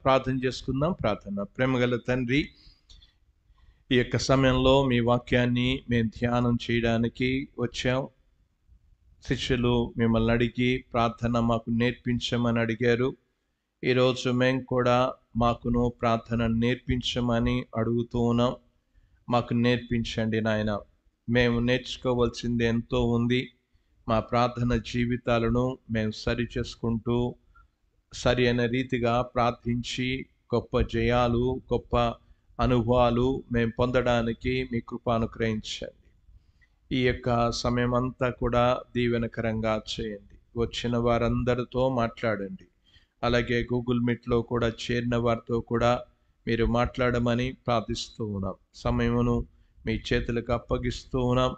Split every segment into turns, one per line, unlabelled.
ప్రార్థన చేసుకుందాం. ప్రార్థన. ప్రేమగల తండ్రి, ఈ యొక్క సమయంలో మీ వాక్యాన్ని మేము ధ్యానం చేయడానికి వచ్చాం. శిష్యులు మిమ్మల్ని అడిగి ప్రార్థన మాకు నేర్పించమని అడిగారు. ఈరోజు మేము కూడా మాకును ప్రార్థన నేర్పించమని అడుగుతూ ఉన్నాం. మాకు నేర్పించండి నాయన. మేము నేర్చుకోవాల్సింది ఎంతో ఉంది. మా ప్రార్థన జీవితాలను మేము సరి చేసుకుంటూ సరి అయిన రీతిగా ప్రార్థించి గొప్ప జయాలు, గొప్ప అనుభవాలు మేము పొందడానికి మీ కృప అనుగ్రహించండి. ఈ యొక్క సమయం అంతా కూడా దీవెనకరంగా చేయండి. వచ్చిన వారందరితో మాట్లాడండి. అలాగే గూగుల్ మీట్లో కూడా చేరిన వారితో కూడా మీరు మాట్లాడమని ప్రార్థిస్తూ ఉన్నాం. సమయమును మీ చేతులకు అప్పగిస్తూ ఉన్నాం.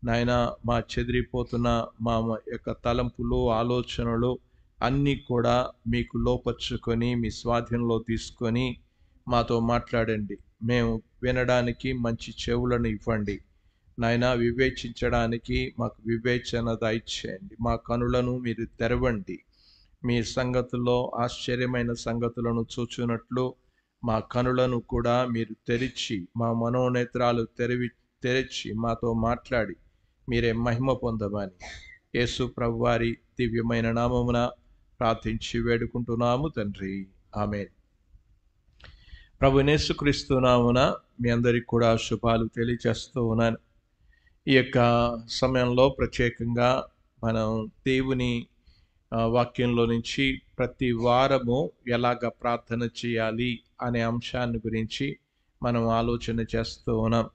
నాయన, మా చెదిరిపోతున్న మా యొక్క తలంపులు, ఆలోచనలు అన్నీ కూడా మీకు లోపరుచుకొని మీ స్వాధీనంలో తీసుకొని మాతో మాట్లాడండి. మేము వినడానికి మంచి చెవులను ఇవ్వండి నాయన. వివేచించడానికి మాకు వివేచన దయచేయండి. మా కనులను మీరు తెరవండి. మీ సంగతుల్లో ఆశ్చర్యమైన సంగతులను చూచున్నట్లు మా కనులను కూడా మీరు తెరిచి, మా మనోనేత్రాలు తెరిచి మాతో మాట్లాడి మీరే మహిమ పొందమని యేసు ప్రభువారి దివ్యమైన నామమున ప్రార్థించి వేడుకుంటున్నాము తండ్రి. ఆమేన్. ప్రభు యేసుక్రీస్తు నామమున మీ అందరికి కూడా శుభాలు తెలియజేస్తూ ఉన్నాను. ఈ యొక్క సమయంలో ప్రత్యేకంగా మనం దేవుని వాక్యంలో నుంచి ప్రతి వారము ఎలాగ ప్రార్థన చేయాలి అనే అంశాన్ని గురించి మనం ఆలోచన చేస్తూ ఉన్నాం.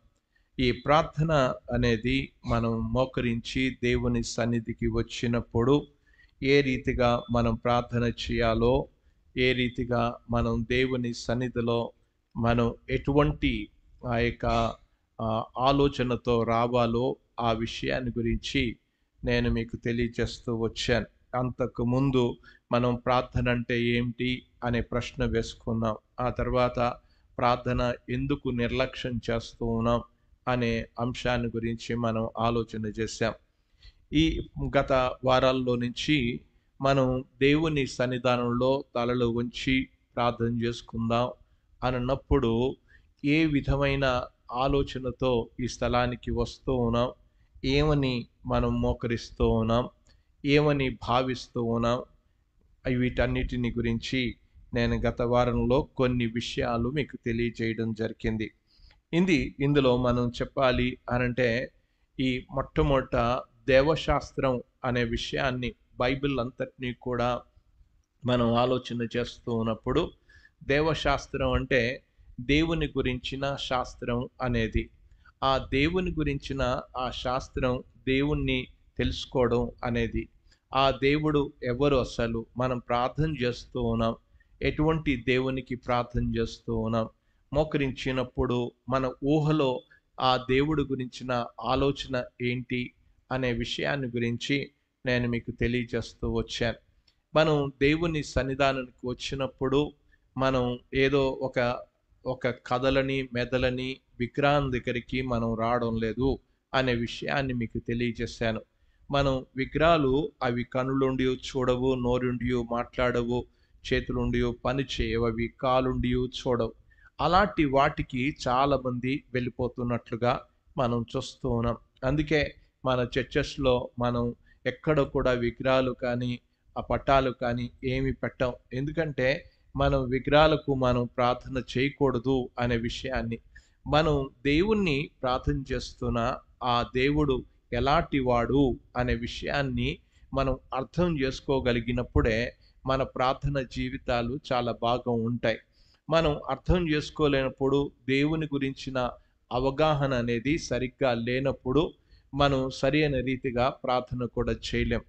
ఈ ప్రార్థన అనేది మనం మోకరించి దేవుని సన్నిధికి వచ్చినప్పుడు ఏ రీతిగా మనం ప్రార్థన చేయాలో, ఏ రీతిగా మనం దేవుని సన్నిధిలో మనం ఎటువంటి ఆ యొక్క ఆలోచనతో రావాలో ఆ విషయాన్ని గురించి నేను మీకు తెలియజేస్తూ వచ్చాను. అంతకు ముందు మనం ప్రార్థన అంటే ఏమిటి అనే ప్రశ్న వేసుకున్నాం. ఆ తర్వాత ప్రార్థన ఎందుకు నిర్లక్ష్యం చేస్తూ ఉన్నాం అనే అంశాన్ని గురించి మనం ఆలోచన చేశాం. ఈ గత వారాల్లో నుంచి మనం దేవుని సన్నిధానంలో తలలు ఉంచి ప్రార్థన చేసుకుందాం అన్నప్పుడు ఏ విధమైన ఆలోచనతో ఈ స్థలానికి వస్తూ ఉన్నాం, ఏమని మనం మోకరిస్తూ ఉన్నాం, ఏమని భావిస్తూ ఉన్నాం, వీటన్నిటిని గురించి నేను గత వారంలో కొన్ని విషయాలు మీకు తెలియజేయడం జరిగింది. ఇందులో మనం చెప్పాలి అనంటే ఈ మొట్టమొదట దేవశాస్త్రం అనే విషయాన్ని, బైబిల్ అంతటినీ కూడా మనం ఆలోచన చేస్తూ ఉన్నప్పుడు దేవశాస్త్రం అంటే దేవుని గురించిన శాస్త్రం అనేది. ఆ దేవుని గురించిన ఆ శాస్త్రం దేవుణ్ణి తెలుసుకోవడం అనేది. ఆ దేవుడు ఎవరు, అసలు మనం ప్రార్థన చేస్తూ ఉన్నాం, ఎటువంటి దేవునికి ప్రార్థన చేస్తూ ఉన్నాం, మోకరించినప్పుడు మన ఊహలో ఆ దేవుడు గురించిన ఆలోచన ఏంటి అనే విషయాన్ని గురించి నేను మీకు తెలియజేస్తూ వచ్చాను. మనం దేవుని సన్నిధానానికి వచ్చినప్పుడు మనం ఏదో ఒక కథలని మెదలని విగ్రహం దగ్గరికి మనం రావడం లేదు అనే విషయాన్ని మీకు తెలియజేశాను. మనం విగ్రహాలు అవి కనులుండి చూడవు, నోరుండి మాట్లాడవు, చేతులుండి పని చేయవు, అవి కాలుండి చూడవు. అలాంటి వాటికి చాలామంది వెళ్ళిపోతున్నట్లుగా మనం చూస్తూ ఉన్నాం. అందుకే మన చర్చెస్లో మనం ఎక్కడ కూడా విగ్రహాలు కానీ ఆ పటాలు కానీ ఏమి పెట్టాం. ఎందుకంటే మనం విగ్రహాలకు మనం ప్రార్థన చేయకూడదు అనే విషయాన్ని, మనం దేవుణ్ణి ప్రార్థన చేస్తున్న ఆ దేవుడు ఎలాంటి వాడు అనే విషయాన్ని మనం అర్థం చేసుకోగలిగినప్పుడే మన ప్రార్థన జీవితాలు చాలా బాగా ఉంటాయి. మనం అర్థం చేసుకోలేనప్పుడు, దేవుని గురించిన అవగాహన అనేది సరిగ్గా లేనప్పుడు మనం సరి అయిన రీతిగా ప్రార్థన కూడా చేయలేం.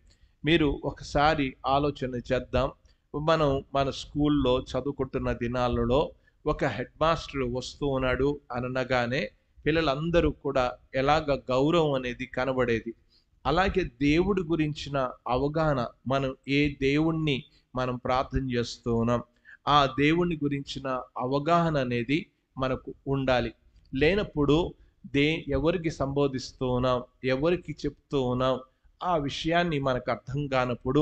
మీరు ఒకసారి ఆలోచన చేద్దాం. మనం మన స్కూల్లో చదువుకుంటున్న దినాలలో ఒక హెడ్ మాస్టర్ వస్తూ ఉన్నాడు అనగానే పిల్లలందరూ కూడా ఎలాగ గౌరవం అనేది కనబడేది. అలాగే దేవుడి గురించిన అవగాహన, మనం ఏ దేవుణ్ణి మనం ప్రార్థన చేస్తూ ఉన్నాం, ఆ దేవుని గురించిన అవగాహన అనేది మనకు ఉండాలి. లేనప్పుడు ఎవరికి సంబోధిస్తూ ఉన్నాం, ఎవరికి చెప్తూ ఉన్నాం, ఆ విషయాన్ని మనకు అర్థం కానప్పుడు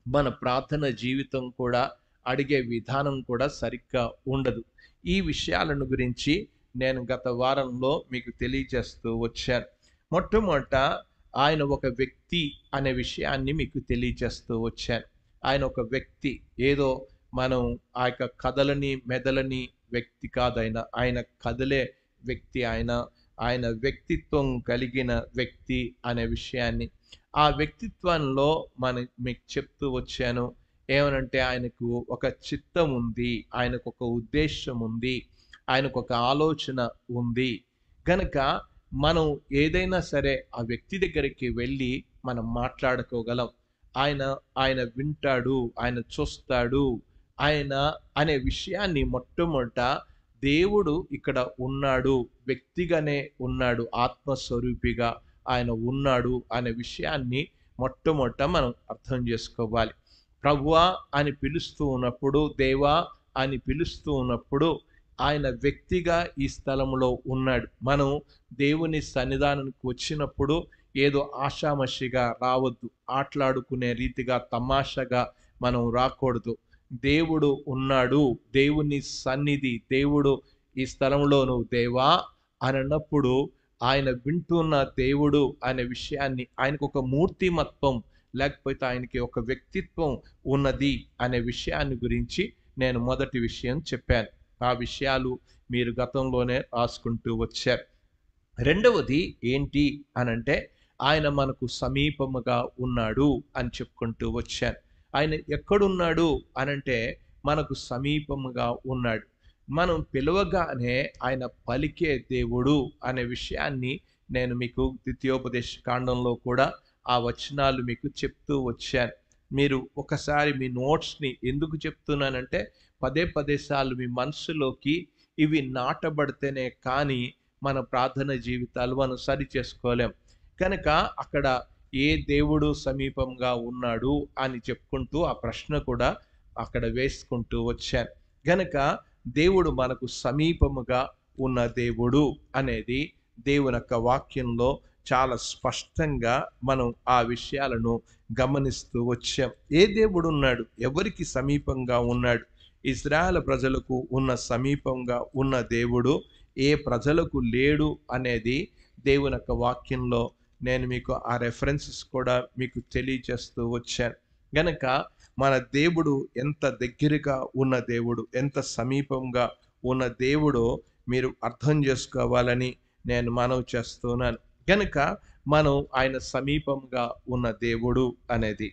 మన ప్రార్థన జీవితం కూడా అడిగే విధానం కూడా సరిగ్గా ఉండదు. ఈ విషయాలను గురించి నేను గత వారంలో మీకు తెలియజేస్తూ వచ్చాను. మొట్టమొదట ఆయన ఒక వ్యక్తి అనే విషయాన్ని మీకు తెలియజేస్తూ వచ్చాను. ఆయన ఒక వ్యక్తి, ఏదో మనం ఆ యొక్క కదలని మెదలని వ్యక్తి కాదు. ఆయన కదిలే వ్యక్తి. ఆయన వ్యక్తిత్వం కలిగిన వ్యక్తి అనే విషయాన్ని, ఆ వ్యక్తిత్వంలో మీకు చెప్తూ వచ్చాను. ఏమనంటే ఆయనకు ఒక చిత్తం ఉంది, ఆయనకు ఒక ఉద్దేశం ఉంది, ఆయనకు ఒక ఆలోచన ఉంది. గనక మనం ఏదైనా సరే ఆ వ్యక్తి దగ్గరికి వెళ్ళి మనం మాట్లాడుకోగలం. ఆయన వింటాడు, ఆయన చూస్తాడు, ఆయన అనే విషయాన్ని మొట్టమొదట దేవుడు ఇక్కడ ఉన్నాడు, వ్యక్తిగానే ఉన్నాడు, ఆత్మస్వరూపిగా ఆయన ఉన్నాడు అనే విషయాన్ని మొట్టమొదట మనం అర్థం చేసుకోవాలి. ప్రభువా అని పిలుస్తూ ఉన్నప్పుడు, దేవా అని పిలుస్తూ ఉన్నప్పుడు ఆయన వ్యక్తిగా ఈ స్థలంలో ఉన్నాడు. మనం దేవుని సన్నిధానానికి వచ్చినప్పుడు ఏదో ఆషామషిగా రావద్దు, ఆటలాడుకునే రీతిగా తమాషగా మనం రాకూడదు. దేవుడు ఉన్నాడు, దేవుని సన్నిధి, దేవుడు ఈ స్థలంలో నువ్వు దేవా అని అన్నప్పుడు ఆయన వింటున్న దేవుడు అనే విషయాన్ని, ఆయనకు ఒక మూర్తిమత్వం లేకపోతే ఆయనకి ఒక వ్యక్తిత్వం ఉన్నది అనే విషయాన్ని గురించి నేను మొదటి విషయం చెప్పాను. ఆ విషయాలు మీరు గతంలోనే రాసుకుంటూ వచ్చారు. రెండవది ఏంటి అనంటే ఆయన మనకు సమీపముగా ఉన్నాడు అని చెప్పుకుంటూ వచ్చాను. ఆయన ఎక్కడున్నాడు అనంటే మనకు సమీపముగా ఉన్నాడు. మనం పిలవగానే ఆయన పలికే దేవుడు అనే విషయాన్ని నేను మీకు ద్వితీయోపదేశ కాండంలో కూడా ఆ వచనాలు మీకు చెప్తూ వచ్చాను. మీరు ఒకసారి మీ నోట్స్ని ఎందుకు చెప్తున్నానంటే పదే పదే సార్లు మీ మనసులోకి ఇవి నాటబడితేనే కానీ మన ప్రార్థన జీవితాలు మనం సరి చేసుకోలేం. కనుక అక్కడ ఏ దేవుడు సమీపంగా ఉన్నాడు అని చెప్పుకుంటూ ఆ ప్రశ్న కూడా అక్కడ వేసుకుంటూ వచ్చాను. గనక దేవుడు మనకు సమీపముగా ఉన్న దేవుడు అనేది దేవుని యొక్క వాక్యంలో చాలా స్పష్టంగా మనం ఆ విషయాలను గమనిస్తూ వచ్చాం. ఏ దేవుడు ఉన్నాడు, ఎవరికి సమీపంగా ఉన్నాడు? ఇశ్రాయేలు ప్రజలకు ఉన్న సమీపంగా ఉన్న దేవుడు ఏ ప్రజలకు లేడు అనేది దేవుని యొక్క వాక్యంలో నేను మీకు ఆ రెఫరెన్సెస్ కూడా మీకు తెలియజేస్తూ వచ్చాను. గనక మన దేవుడు ఎంత దగ్గరగా ఉన్న దేవుడు, ఎంత సమీపంగా ఉన్న దేవుడో మీరు అర్థం చేసుకోవాలని నేను మనవి చేస్తున్నాను. గనక మనం ఆయన సమీపంగా ఉన్న దేవుడు అనేది,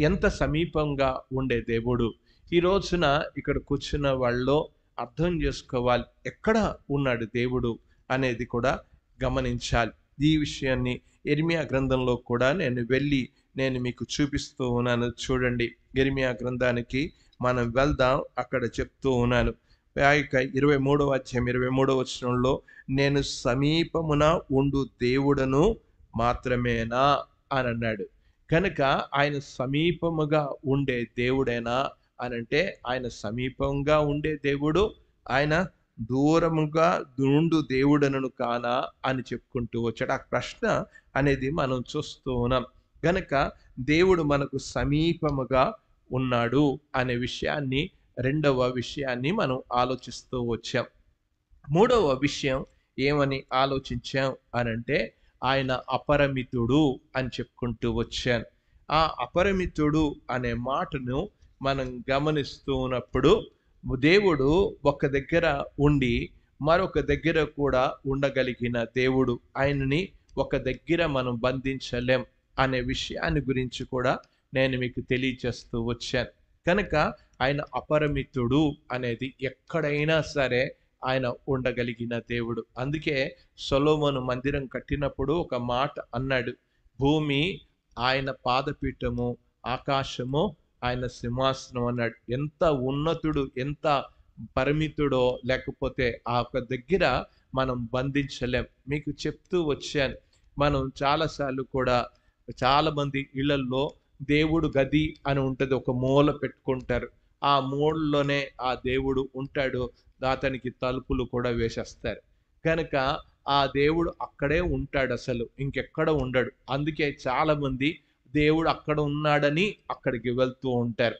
ఎంత సమీపంగా ఉండే దేవుడు, ఈ రోజున ఇక్కడ కూర్చున్న వాళ్ళలో అర్థం చేసుకోవాలి ఎక్కడ ఉన్నాడు దేవుడు అనేది కూడా గమనించాలి. ఈ విషయాన్ని యెరెమీయా గ్రంథంలో కూడా నేను మీకు చూపిస్తూ ఉన్నాను. చూడండి, యెరెమీయా గ్రంథానికి మనం వెళ్దాం. అక్కడ చెప్తూ ఉన్నాను 23వ అధ్యాయం 23వ వచనంలో, నేను సమీపమున ఉండు దేవుడను మాత్రమేనా అని అన్నాడు. కనుక ఆయన సమీపముగా ఉండే దేవుడేనా అనంటే ఆయన సమీపంగా ఉండే దేవుడు, ఆయన దూరముగా నుండు దేవుడనను కానా అని చెప్పుకుంటూ వచ్చాడు. ఆ ప్రశ్న అనేది మనం చూస్తూ ఉన్నాం. గనక దేవుడు మనకు సమీపముగా ఉన్నాడు అనే విషయాన్ని, రెండవ విషయాన్ని మనం ఆలోచిస్తూ వచ్చాం. మూడవ విషయం ఏమని ఆలోచించాం అనంటే ఆయన అపరిమితుడు అని చెప్పుకుంటూ వచ్చాను. ఆ అపరిమితుడు అనే మాటను మనం గమనిస్తూ ఉన్నప్పుడు దేవుడు ఒక దగ్గర ఉండి మరొక దగ్గర కూడా ఉండగలిగిన దేవుడు, ఆయనని ఒక దగ్గర మనం బంధించలేం అనే విషయాన్ని గురించి కూడా నేను మీకు తెలియజేస్తూ వచ్చాను. కనుక ఆయన అపరిమితుడు అనేది ఎక్కడైనా సరే ఆయన ఉండగలిగిన దేవుడు. అందుకే సొలొమోను మందిరం కట్టినప్పుడు ఒక మాట అన్నాడు, భూమి ఆయన పాదపీఠము, ఆకాశము ఆయన సింహాసనం అన్నాడు. ఎంత ఉన్నతుడు, ఎంత పరిమితుడో, లేకపోతే ఆ ఒక దగ్గర మనం బంధించలేం. మీకు చెప్తూ వచ్చాను, మనం చాలాసార్లు కూడా చాలా మంది ఇళ్లల్లో దేవుడు గది అని ఉంటుంది, ఒక మూల పెట్టుకుంటారు. ఆ మూలలోనే ఆ దేవుడు ఉంటాడు, అతనికి తలుపులు కూడా వేసేస్తారు. కనుక ఆ దేవుడు అక్కడే ఉంటాడు, అసలు ఇంకెక్కడ ఉండడు. అందుకే చాలా మంది దేవుడు అక్కడ ఉన్నాడని అక్కడికి వెళ్తూ ఉంటారు.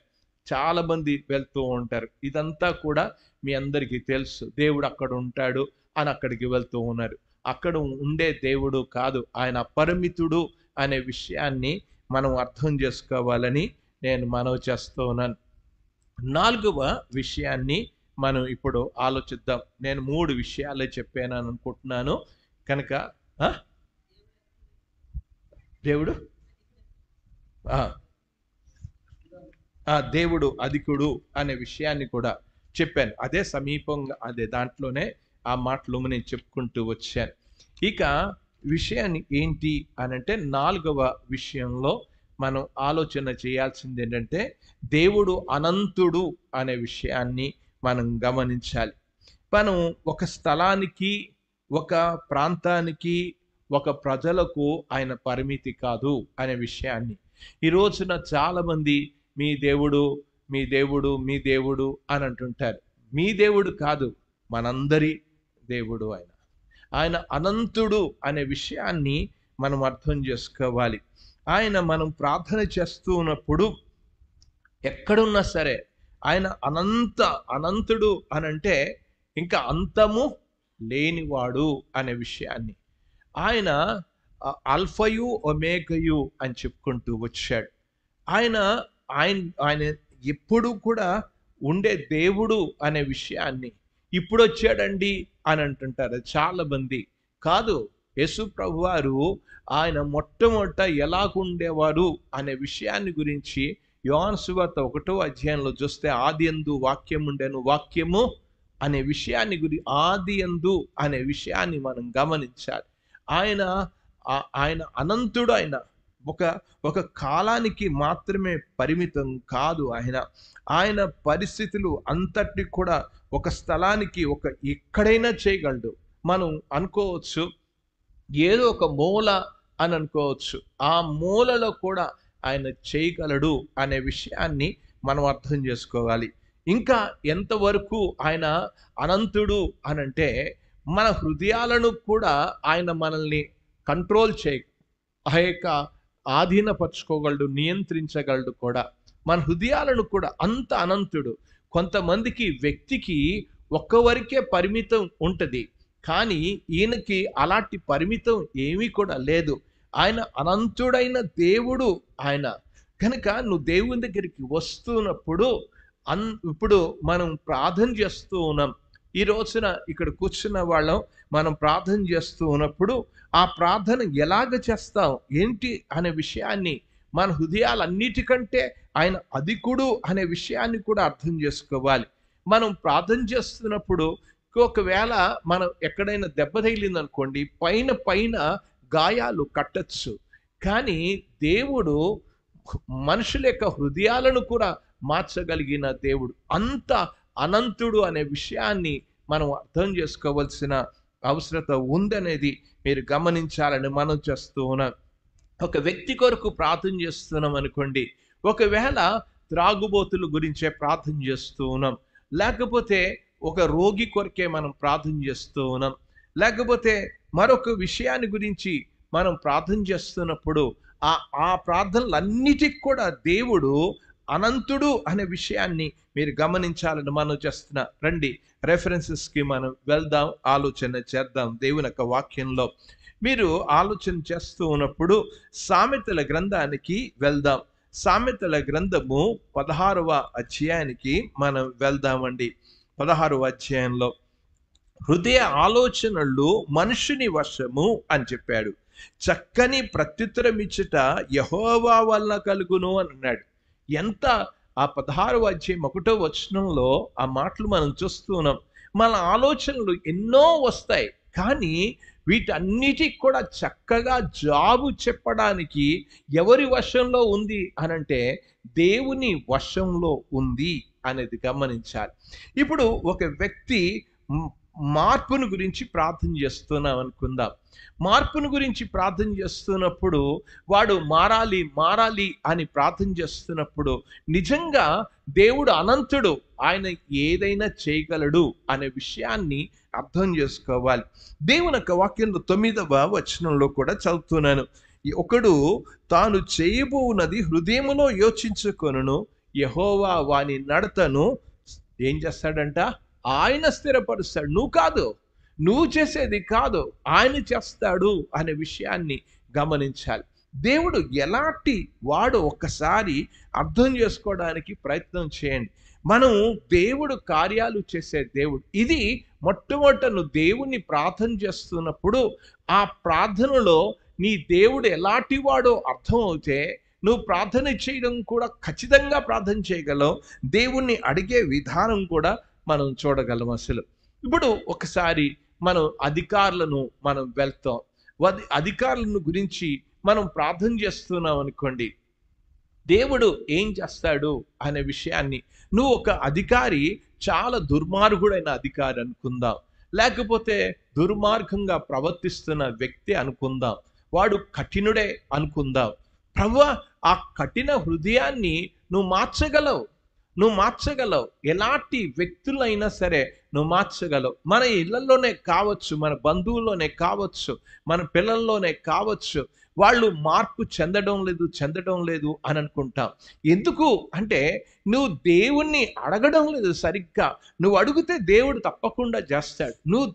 చాలా మంది వెళ్తూ ఉంటారు. ఇదంతా కూడా మీ అందరికీ తెలుసు. దేవుడు అక్కడ ఉంటాడు అని అక్కడికి వెళ్తూ ఉన్నారు. అక్కడ ఉండే దేవుడు కాదు, ఆయన అపరిమితుడు అనే విషయాన్ని మనం అర్థం చేసుకోవాలని నేను మనవి చేస్తూ ఉన్నాను. 4వ విషయాన్ని మనం ఇప్పుడు ఆలోచిద్దాం. నేను 3 విషయాలే చెప్పాను అనుకుంటున్నాను కనుక దేవుడు దేవుడు అధికుడు అనే విషయాన్ని కూడా చెప్పాను. అదే సమీపంగా అదే దాంట్లోనే ఆ మాటలు నేను చెప్పుకుంటూ వచ్చాను. ఇక విషయాన్ని ఏంటి అనంటే 4వ విషయంలో మనం ఆలోచన చేయాల్సింది ఏంటంటే దేవుడు అనంతుడు అనే విషయాన్ని మనం గమనించాలి. మనం ఒక స్థలానికి, ఒక ప్రాంతానికి, ఒక ప్రజలకు ఆయన పరిమితి కాదు అనే విషయాన్ని ఈ రోజున చాలామంది మీ దేవుడు మీ దేవుడు మీ దేవుడు అని అంటుంటారు. మీ దేవుడు కాదు, మనందరి దేవుడు ఆయన. ఆయన అనంతుడు అనే విషయాన్ని మనం అర్థం చేసుకోవాలి. ఆయన మనం ప్రార్థన చేస్తూ ఉన్నప్పుడు ఎక్కడున్నా సరే ఆయన అనంతుడు అనంటే ఇంకా అంతము లేనివాడు అనే విషయాన్ని ఆయన అల్ఫయు ఒమేగయు అని చెప్పుకుంటూ వచ్చాడు. ఆయన ఆయన ఆయన ఎప్పుడు కూడా ఉండే దేవుడు అనే విషయాన్ని ఇప్పుడు వచ్చాడండి అని అంటుంటారు చాలా మంది. కాదు, యేసు ప్రభువారు ఆయన మొట్టమొదట ఎలాగుండేవారు అనే విషయాన్ని గురించి యోహాను సువార్త 1వ అధ్యాయంలో చూస్తే ఆదియందు వాక్యం ఉండెను, వాక్యము అనే విషయాన్ని ఆదియందు అనే విషయాన్ని మనం గమనించాలి. ఆయన అనంతుడు. ఆయన ఒక కాలానికి మాత్రమే పరిమితం కాదు. ఆయన పరిస్థితులు అంతటి కూడా ఒక స్థలానికి ఎక్కడైనా చేయగలడు. మనం అనుకోవచ్చు ఏదో ఒక మూల అని అనుకోవచ్చు, ఆ మూలలో కూడా ఆయన చేయగలడు అనే విషయాన్ని మనం అర్థం చేసుకోవాలి. ఇంకా ఎంతవరకు ఆయన అనంతుడు అనంటే మన హృదయాలను కూడా ఆయన మనల్ని కంట్రోల్ ఆధీనపరచుకోగలడు, నియంత్రించగలడు కూడా. మన హృదయాలను కూడా అంత అనంతుడు. కొంతమందికి వ్యక్తికి ఒక్కవరకే పరిమితం ఉంటుంది, కానీ ఈయనకి అలాంటి పరిమితం ఏమీ కూడా లేదు. ఆయన అనంతుడైన దేవుడు ఆయన. కనుక నువ్వు దేవుని దగ్గరికి వస్తున్నప్పుడు ఇప్పుడు మనం ప్రార్థన చేస్తూ ఉన్నాం. ఈ రోజున ఇక్కడ కూర్చున్న వాళ్ళం మనం ప్రార్థన చేస్తూ ఉన్నప్పుడు ఆ ప్రార్థన ఎలాగ చేస్తాం ఏంటి అనే విషయాన్ని మన హృదయాలన్నిటికంటే ఆయన అధికుడు అనే విషయాన్ని కూడా అర్థం చేసుకోవాలి. మనం ప్రార్థన చేస్తున్నప్పుడు ఒకవేళ మనం ఎక్కడైనా దెబ్బ తగిలిందనుకోండి, పైన గాయాలు కట్టచ్చు, కానీ దేవుడు మనుషుల యొక్క హృదయాలను కూడా మార్చగలిగిన దేవుడు. అంత అనంతుడు అనే విషయాన్ని మనం అర్థం చేసుకోవాల్సిన అవసరత ఉందనేది మీరు గమనించాలని మనం చేస్తూ ఉన్నాం. ఒక వ్యక్తి కొరకు ప్రార్థన చేస్తున్నాం అనుకోండి, ఒకవేళ త్రాగుబోతుల గురించే ప్రార్థన చేస్తూ ఉన్నాం, లేకపోతే ఒక రోగి కొరకే మనం ప్రార్థన చేస్తూ ఉన్నాం, లేకపోతే మరొక విషయాన్ని గురించి మనం ప్రార్థన చేస్తున్నప్పుడు ఆ ప్రార్థనలన్నిటికి కూడా దేవుడు అనంతుడు అనే విషయాన్ని మీరు గమనించాలని మనం చేస్తున్నా. రండి రెఫరెన్సెస్కి మనం వెళ్దాం, ఆలోచన చేద్దాం. దేవుని యొక్క వాక్యంలో మీరు ఆలోచన చేస్తూ ఉన్నప్పుడు సామెతల గ్రంథానికి వెళ్దాం. సామెతల గ్రంథము 16వ అధ్యాయానికి మనం వెళ్దామండి. 16వ అధ్యాయంలో హృదయ ఆలోచనలు మనుషుని వశము అని చెప్పాడు, చక్కని ప్రత్యుత్తరం ఇచ్చుట యెహోవా వలన కలుగును అని అన్నాడు. ఎంత ఆ 16వ అధ్యాయం 1వ వచనంలో ఆ మాటలు మనం చూస్తూ ఉన్నాం. మన ఆలోచనలు ఎన్నో వస్తాయి, కానీ వీటన్నిటికి కూడా చక్కగా జవాబు చెప్పడానికి ఎవరి వశంలో ఉంది అనంటే దేవుని వశంలో ఉంది అనేది గమనించాలి. ఇప్పుడు ఒక వ్యక్తి మార్పును గురించి ప్రార్థన చేస్తున్నాం అనుకుందాం. మార్పును గురించి ప్రార్థన చేస్తున్నప్పుడు వాడు మారాలి అని ప్రార్థన చేస్తున్నప్పుడు నిజంగా దేవుడు అనంతుడు, ఆయన ఏదైనా చేయగలడు అనే విషయాన్ని అర్థం చేసుకోవాలి. దేవుని యొక్క వాక్యంలో 9వ వచనంలో కూడా చదువుతున్నాను. ఒకడు తాను చేయబోవున్నది హృదయములో యోచించుకొనును, యెహోవా వాని నడతను ఏం చేస్తాడంట? ఆయన స్థిరపరుస్తాడు. నువ్వు కాదు, నువ్వు చేసేది కాదు, ఆయన చేస్తాడు అనే విషయాన్ని గమనించాలి. దేవుడు ఎలాంటి వాడు ఒక్కసారి అర్థం చేసుకోవడానికి ప్రయత్నం చేయండి. మనం దేవుడు కార్యాలు చేసే దేవుడు. ఇది మొట్టమొదట నువ్వు దేవుణ్ణి ప్రార్థన చేస్తున్నప్పుడు ఆ ప్రార్థనలో నీ దేవుడు ఎలాంటి వాడో అర్థం అవుతే నువ్వు ప్రార్థన చేయడం కూడా ఖచ్చితంగా ప్రార్థన చేయగలవు. దేవుణ్ణి అడిగే విధానం కూడా మనం చూడగలం. అసలు ఇప్పుడు ఒకసారి మనం అధికారులను మనం వెళ్తాం, అధికారులను గురించి మనం ప్రార్థన చేస్తున్నాం అనుకోండి, దేవుడు ఏం చేస్తాడు అనే విషయాన్ని, నువ్వు ఒక అధికారి చాలా దుర్మార్గుడైన అధికారి అనుకుందాం, లేకపోతే దుర్మార్గంగా ప్రవర్తిస్తున్న వ్యక్తి అనుకుందాం, వాడు కఠినుడే అనుకుందాం. ప్రభువా, ఆ కఠిన హృదయాన్ని నువ్వు మార్చగలవు, నువ్వు మార్చగలవు. ఎలాంటి వ్యక్తులైనా సరే నువ్వు మార్చగలవు. మన ఇళ్లలోనే కావచ్చు, మన బంధువుల్లోనే కావచ్చు, మన పిల్లల్లోనే కావచ్చు, వాళ్ళు మార్పు చెందడం లేదు అని అనుకుంటాం. ఎందుకు అంటే నువ్వు దేవుణ్ణి అడగడం లేదు సరిగ్గా. నువ్వు అడిగితే దేవుడు తప్పకుండా చేస్తాడు. నువ్వు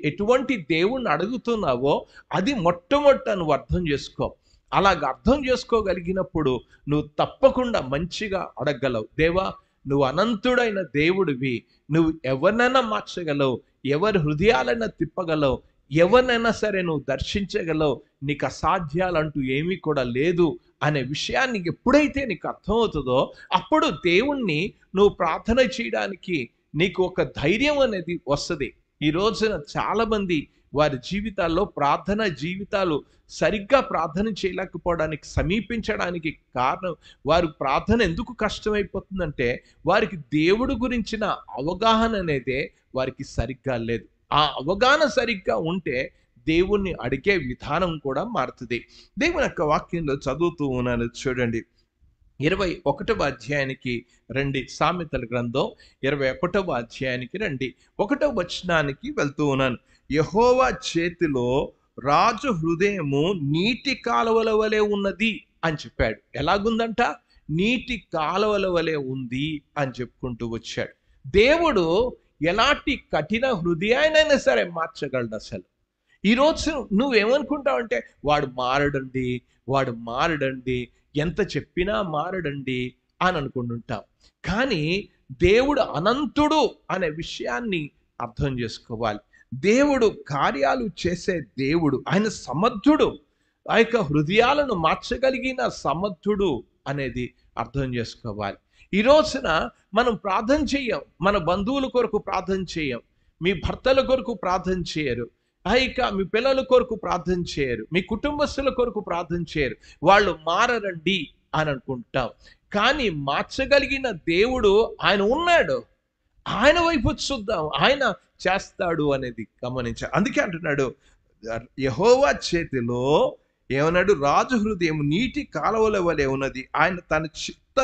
ఎటువంటి దేవుణ్ణి అడుగుతున్నావో అది మొట్టమొదట నువ్వు అర్థం చేసుకో. అలాగ అర్థం చేసుకోగలిగినప్పుడు నువ్వు తప్పకుండా మంచిగా అడగగలవు. దేవా, నువ్వు అనంతుడైన దేవుడివి, నువ్వు ఎవరినైనా మార్చగలవు, ఎవరి హృదయాలైనా తిప్పగలవు, ఎవరినైనా సరే నువ్వు దర్శించగలవు, నీకు అసాధ్యాలంటూ ఏమీ కూడా లేదు అనే విషయాన్ని ఎప్పుడైతే నీకు అర్థమవుతుందో అప్పుడు దేవుణ్ణి నువ్వు ప్రార్థన చేయడానికి నీకు ఒక ధైర్యం అనేది వస్తుంది. ఈ రోజున చాలామంది వారి జీవితాల్లో ప్రార్థన జీవితాలు సరిగ్గా ప్రార్థన చేయలేకపోవడానికి, సమీపించడానికి కారణం వారు ప్రార్థన ఎందుకు కష్టమైపోతుందంటే వారికి దేవుడి గురించిన అవగాహన అనేదే వారికి సరిగ్గా లేదు. ఆ అవగాహన సరిగ్గా ఉంటే దేవుణ్ణి అడిగే విధానం కూడా మారుతుంది. దేవుని యొక్క వాక్యంలో చదువుతూ ఉన్నాను, చూడండి. 21వ అధ్యాయానికి రండి. సామెతల గ్రంథం 21వ అధ్యాయానికి రండి. 1వ వచనానికి వెళ్తూ ఉన్నాను. యెహోవా చేతిలో రాజు హృదయము నీటి కాలువల వలె ఉన్నది అని చెప్పాడు. ఎలాగుందంట? నీటి కాలువల వలె ఉంది అని చెప్పుకుంటూ వచ్చాడు. దేవుడు ఎలాంటి కఠిన హృదయాన్నైనా సరే మార్చగలడు. అసలు ఈరోజు నువ్వేమనుకుంటావంటే వాడు మారడండి, ఎంత చెప్పినా మారడండి అని అనుకుంటుంటాం. కానీ దేవుడు అనంతుడు అనే విషయాన్ని అర్థం చేసుకోవాలి. దేవుడు కార్యాలు చేసే దేవుడు, ఆయన సమర్థుడు, ఆ యొక్క హృదయాలను మార్చగలిగిన సమర్థుడు అనేది అర్థం చేసుకోవాలి. ఈ రోజున మనం ప్రార్థన చేయం, మన బంధువుల కొరకు ప్రార్థన చేయం, మీ భర్తల కొరకు ప్రార్థన చేయరు, ఇక మీ పిల్లల కొరకు ప్రార్థన చేయరు, మీ కుటుంబస్తుల కొరకు ప్రార్థన చేయరు, వాళ్ళు మారరండి అని అనుకుంటాం. కానీ మార్చగలిగిన దేవుడు ఆయన ఉన్నాడు, ఆయన వైపు చూద్దాం, ఆయన చేస్తాడు అనేది గమనించాలి. అందుకే అంటున్నాడు, యెహోవా చేతిలో ఏమన్నాడు? రాజు హృదయం నీటి కాలువల వలె ఉన్నది, ఆయన తన చిత్త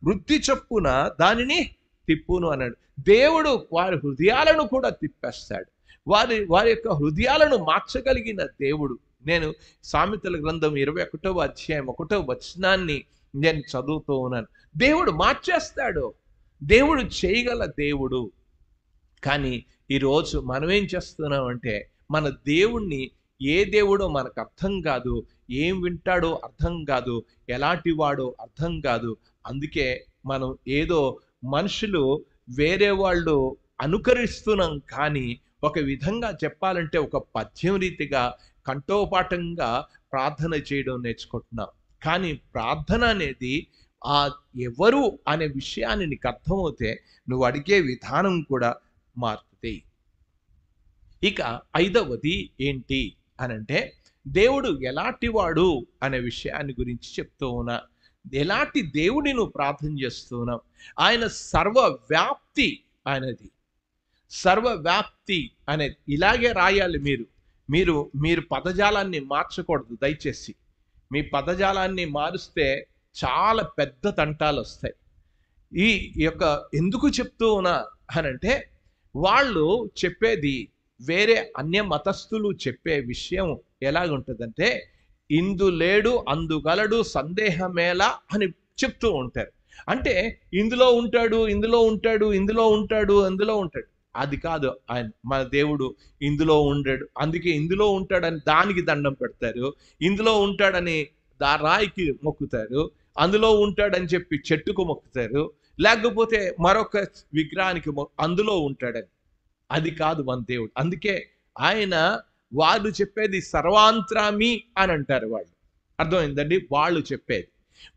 వృత్తి చొప్పున దానిని తిప్పును అన్నాడు. దేవుడు వారి హృదయాలను కూడా తిప్పేస్తాడు. వారి యొక్క హృదయాలను మార్చగలిగిన దేవుడు. నేను సామెతల గ్రంథం 21వ అధ్యాయం 1వ వచనాన్ని నేను చదువుతూ ఉన్నాను. దేవుడు మార్చేస్తాడు, దేవుడు చేయగల దేవుడు. కానీ ఈరోజు మనం ఏం చేస్తున్నామంటే మన దేవుణ్ణి, ఏ దేవుడో మనకు అర్థం కాదు, ఏం వింటాడో అర్థం కాదు, ఎలాంటి వాడో అర్థం కాదు. అందుకే మనం ఏదో మనుషులు వేరే వాళ్ళు అనుకరిస్తున్నాం. కానీ ఒక విధంగా చెప్పాలంటే ఒక పద్యం రీతిగా కంఠోపాఠంగా ప్రార్థన చేయడం నేర్చుకుంటున్నాం. కానీ ప్రార్థన అనేది ఎవరు అనే విషయాన్ని నీకు అర్థమవుతే నువ్వు అడిగే విధానం కూడా మారుతుంది. ఇక 5వది ఏంటి అనంటే దేవుడు ఎలాంటి వాడు అనే విషయాన్ని గురించి చెప్తూ ఉన్నా. ఎలాంటి దేవుడిని నువ్వు ప్రార్థన చేస్తున్నావు? ఆయన సర్వవ్యాప్తి అనేది, సర్వవ్యాప్తి అనేది ఇలాగే రాయాలి. మీరు పదజాలాన్ని మార్చకూడదు దయచేసి. మీ పదజాలాన్ని మారుస్తే చాలా పెద్ద తంటాలు వస్తాయి. ఈ యొక్క ఎందుకు చెప్తూ ఉన్నా అనంటే వాళ్ళు చెప్పేది వేరే అన్య మతస్థులు చెప్పే విషయం ఎలాగుంటుందంటే ఇందు లేడు అందుగలడు సందేహమేలా అని చెప్తూ ఉంటారు. అంటే ఇందులో ఉంటాడు, ఇందులో ఉంటాడు, ఇందులో ఉంటాడు, అందులో ఉంటాడు. అది కాదు. ఆయన మన దేవుడు ఇందులో ఉండడు, అందుకే ఇందులో ఉంటాడని దానికి దండం పెడతారు. ఇందులో ఉంటాడని రాయికి మొక్కుతారు. అందులో ఉంటాడని చెప్పి చెట్టుకు మొక్కుతారు. లేకపోతే మరొక విగ్రహానికి అందులో ఉంటాడని. అది కాదు మన దేవుడు. అందుకే ఆయన వాళ్ళు చెప్పేది సర్వాంతరామి అని అంటారు. వాళ్ళు అర్థమైందండి. వాళ్ళు చెప్పేది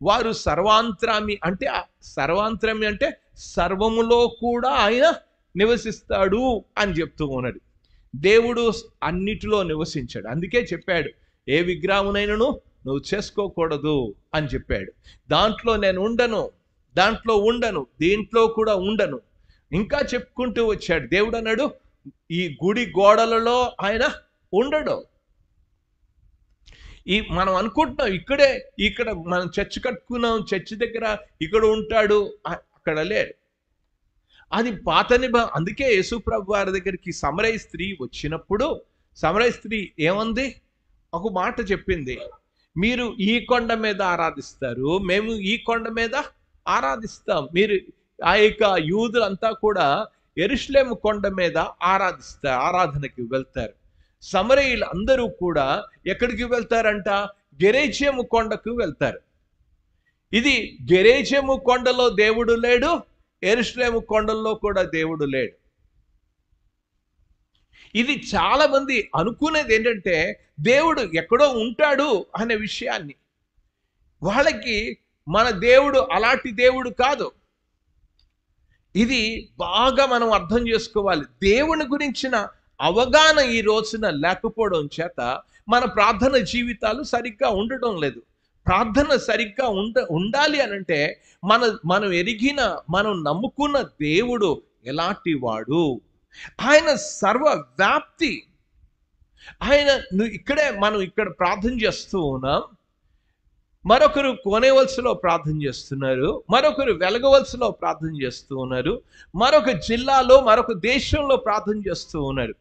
వారు సర్వాంతరామి అంటే, సర్వాంతరామి అంటే సర్వములో కూడా ఆయన నివసిస్తాడు అని చెప్తూ ఉన్నాడు. దేవుడు అన్నిటిలో నివసించాడు. అందుకే చెప్పాడు, ఏ విగ్రహమునైనను నువ్వు చేసుకోకూడదు అని చెప్పాడు. దాంట్లో నేను ఉండను, దాంట్లో ఉండను, దీంట్లో కూడా ఉండను. ఇంకా చెప్పుకుంటూ వచ్చాడు. దేవుడు అన్నాడు, ఈ గుడి గోడలలో ఆయన ఉండడు. మనం అనుకుంటున్నాం ఇక్కడ మనం చర్చి కట్టుకున్నాం, చర్చి దగ్గర ఇక్కడ ఉంటాడు, అక్కడ లేడు. అది పాత అందుకే యేసుప్రభు వారి దగ్గరికి సమరయ స్త్రీ వచ్చినప్పుడు సమరయ స్త్రీ ఏమంది? ఒక మాట చెప్పింది, మీరు ఈ కొండ మీద ఆరాధిస్తారు, మేము ఈ కొండ మీద ఆరాధిస్తాం. మీరు ఆ యొక్క యూదులంతా కూడా యెరూషలేము కొండ మీద ఆరాధనకి వెళ్తారు. సమరయులు అందరూ కూడా ఎక్కడికి వెళ్తారంట? గెరేజేము కొండకు వెళ్తారు. ఇది గెరేజేము కొండలో దేవుడు లేడు, యెరూషలేము కొండల్లో కూడా దేవుడు లేడు. ఇది చాలా మంది అనుకునేది ఏంటంటే దేవుడు ఎక్కడో ఉంటాడు అనే విషయాన్ని. వాళ్ళకి మన దేవుడు అలాంటి దేవుడు కాదు. ఇది బాగా మనం అర్థం చేసుకోవాలి. దేవుని గురించిన అవగాహన ఈ రోజున లేకపోవడం చేత మన ప్రార్థన జీవితాలు సరిగ్గా ఉండటం లేదు. ప్రార్థన సరిగ్గా ఉండాలి అనంటే మనం ఎరిగిన, మనం నమ్ముకున్న దేవుడు ఎలాంటి వాడు? ఆయన సర్వవ్యాప్తి. ఆయన మనం ఇక్కడ ప్రార్థన చేస్తూ ఉన్నాం, మరొకరు కోనేవలసలో ప్రార్థన చేస్తున్నారు, మరొకరు వెలగవలసలో ప్రార్థన చేస్తూ ఉన్నారు, మరొక జిల్లాలో మరొక దేశంలో ప్రార్థన చేస్తూ ఉన్నారు.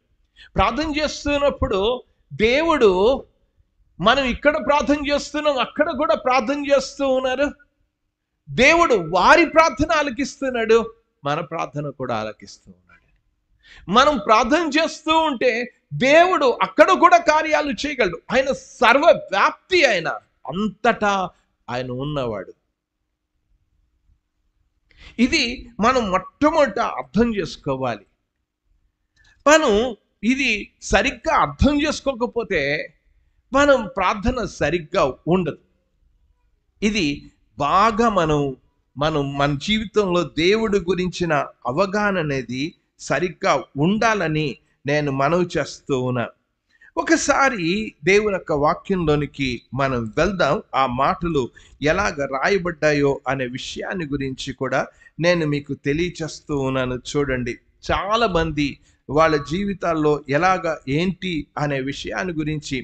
ప్రార్థన చేస్తున్నప్పుడు దేవుడు, మనం ఇక్కడ ప్రార్థన చేస్తున్నాం, అక్కడ కూడా ప్రార్థన చేస్తూ ఉన్నారు. దేవుడు వారి ప్రార్థన ఆలకిస్తున్నాడు, మన ప్రార్థన కూడా ఆలకిస్తూ ఉన్నాడు. మనం ప్రార్థన చేస్తూ ఉంటే దేవుడు అక్కడ కూడా కార్యాలు చేయగలడు. ఆయన సర్వవ్యాప్తి, ఆయన అంతటా ఆయన ఉన్నవాడు. ఇది మనం మొట్టమొదట అర్థం చేసుకోవాలి. మనం ఇది సరిగ్గా అర్థం చేసుకోకపోతే మనం ప్రార్థన సరిగ్గా ఉండదు. ఇది బాగా మన జీవితంలో దేవుడి గురించిన అవగాహన అనేది సరిగ్గా ఉండాలని నేను మనవి చేస్తూ ఉన్నా. ఒకసారి దేవుని యొక్క వాక్యంలోనికి మనం వెళ్దాం. ఆ మాటలు ఎలాగ రాయబడ్డాయో అనే విషయాన్ని గురించి కూడా నేను మీకు తెలియచేస్తూ ఉన్నాను. చూడండి, చాలా మంది వాళ్ళ జీవితాల్లో ఏంటి అనే విషయాన్ని గురించి